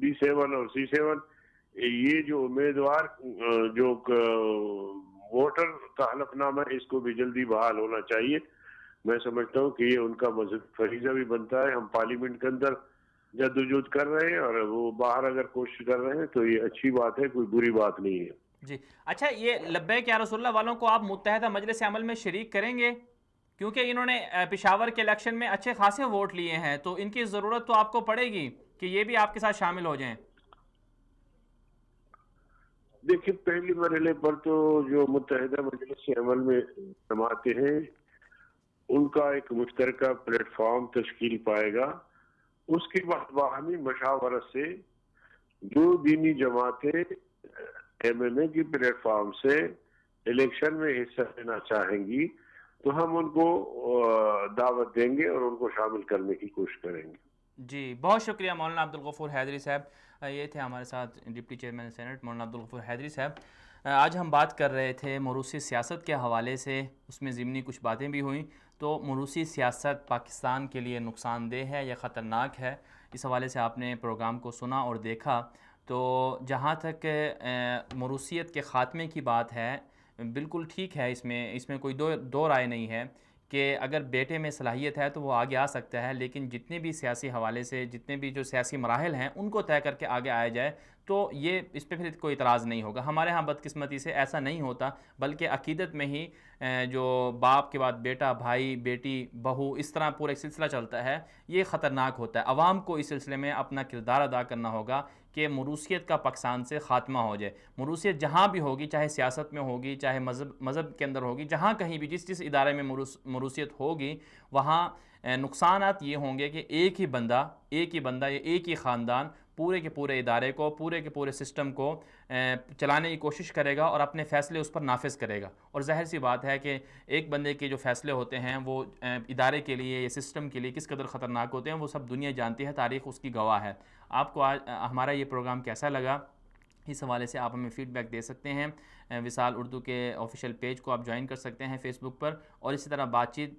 B7 और C7, ये जो उम्मीदवार जो वोटर का हलफनामा है इसको भी जल्दी बहाल होना चाहिए। मैं समझता हूँ कि ये उनका मजहबी फरीजा भी बनता है। हम पार्लियामेंट के अंदर जद्दोजहद कर रहे हैं और वो बाहर अगर कोशिश कर रहे हैं तो ये अच्छी बात है, कोई बुरी बात नहीं है। जी। अच्छा, ये लब्बैक या रसूलुल्लाह वालों को आप मुत्तहदा मजलिस अमल में शरीक करेंगे? क्योंकि इन्होंने पेशावर के इलेक्शन में अच्छे खासे वोट लिए हैं, तो इनकी ज़रूरत तो आपको पड़ेगी कि ये भी आपके साथ शामिल हो जाएं। देखिए, पहले मरहले पर तो जो मुत्तहदा मजलिस अमल में जमाते हैं उनका एक मुश्तरका प्लेटफॉर्म तश्कील पाएगा। उसके बाद बाहमी मशावरत से जो दीनी जमातें MMA की प्लेटफॉर्म से इलेक्शन में हिस्सा लेना चाहेंगी तो हम उनको दावत देंगे और उनको शामिल करने की कोशिश करेंगे। जी, बहुत शुक्रिया मौलाना अब्दुल गफूर हैदरी साहब। ये थे हमारे साथ डिप्टी चेयरमैन सेनेट मौलाना अब्दुल गफूर हैदरी साहब। आज हम बात कर रहे थे मोरूसी सियासत के हवाले से, उसमें ज़िमनी कुछ बातें भी हुई। तो मोरूसी सियासत पाकिस्तान के लिए नुकसानदेह है या ख़तरनाक है, इस हवाले से आपने प्रोग्राम को सुना और देखा। तो जहाँ तक मोरूसियत के ख़ात्मे की बात है, बिल्कुल ठीक है, इसमें कोई दो राय नहीं है कि अगर बेटे में सलाहियत है तो वो आगे आ सकता है। लेकिन जितने भी सियासी हवाले से, जितने भी जो सियासी मराहल हैं उनको तय करके आगे आया जाए तो ये इस पर फिर कोई इतराज़ नहीं होगा। हमारे यहाँ बदकिस्मती से ऐसा नहीं होता, बल्कि अकीदत में ही जो बाप के बाद बेटा, भाई, बेटी, बहू, इस तरह पूरा एक सिलसिला चलता है। ये ख़तरनाक होता है। अवाम को इस सिलसिले में अपना किरदार अदा करना होगा कि मोरूसियत का पाकिस्तान से ख़ात्मा हो जाए। मोरूसियत जहाँ भी होगी, चाहे सियासत में होगी, चाहे मज़हब के अंदर होगी, जहाँ कहीं भी जिस इदारे में मोरूसियत होगी वहाँ नुकसानात ये होंगे कि एक ही बंदा या एक ही ख़ानदान पूरे के पूरे इदारे को, पूरे के पूरे सिस्टम को चलाने की कोशिश करेगा और अपने फ़ैसले उस पर नाफिज करेगा। और ज़ाहिर सी बात है कि एक बंदे के जो फ़ैसले होते हैं वो इदारे के लिए या सिस्टम के लिए किस कदर ख़तरनाक होते हैं वो सब दुनिया जानती है, तारीख़ उसकी गवाह है। आपको आज हमारा ये प्रोग्राम कैसा लगा, इस हवाले से आप हमें फ़ीडबैक दे सकते हैं। विसाल उर्दू के ऑफिशियल पेज को आप ज्वाइन कर सकते हैं फेसबुक पर, और इसी तरह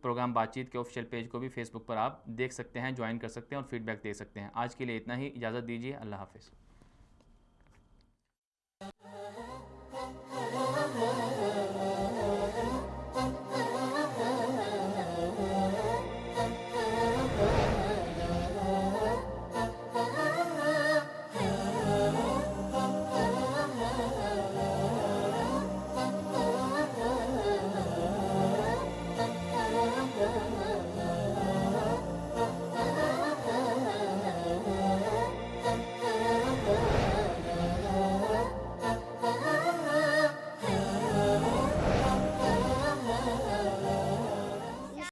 प्रोग्राम बातचीत के ऑफिशियल पेज को भी फेसबुक पर आप देख सकते हैं, ज्वाइन कर सकते हैं और फ़ीडबैक दे सकते हैं। आज के लिए इतना ही, इजाज़त दीजिए, अल्लाह हाफ़िज़।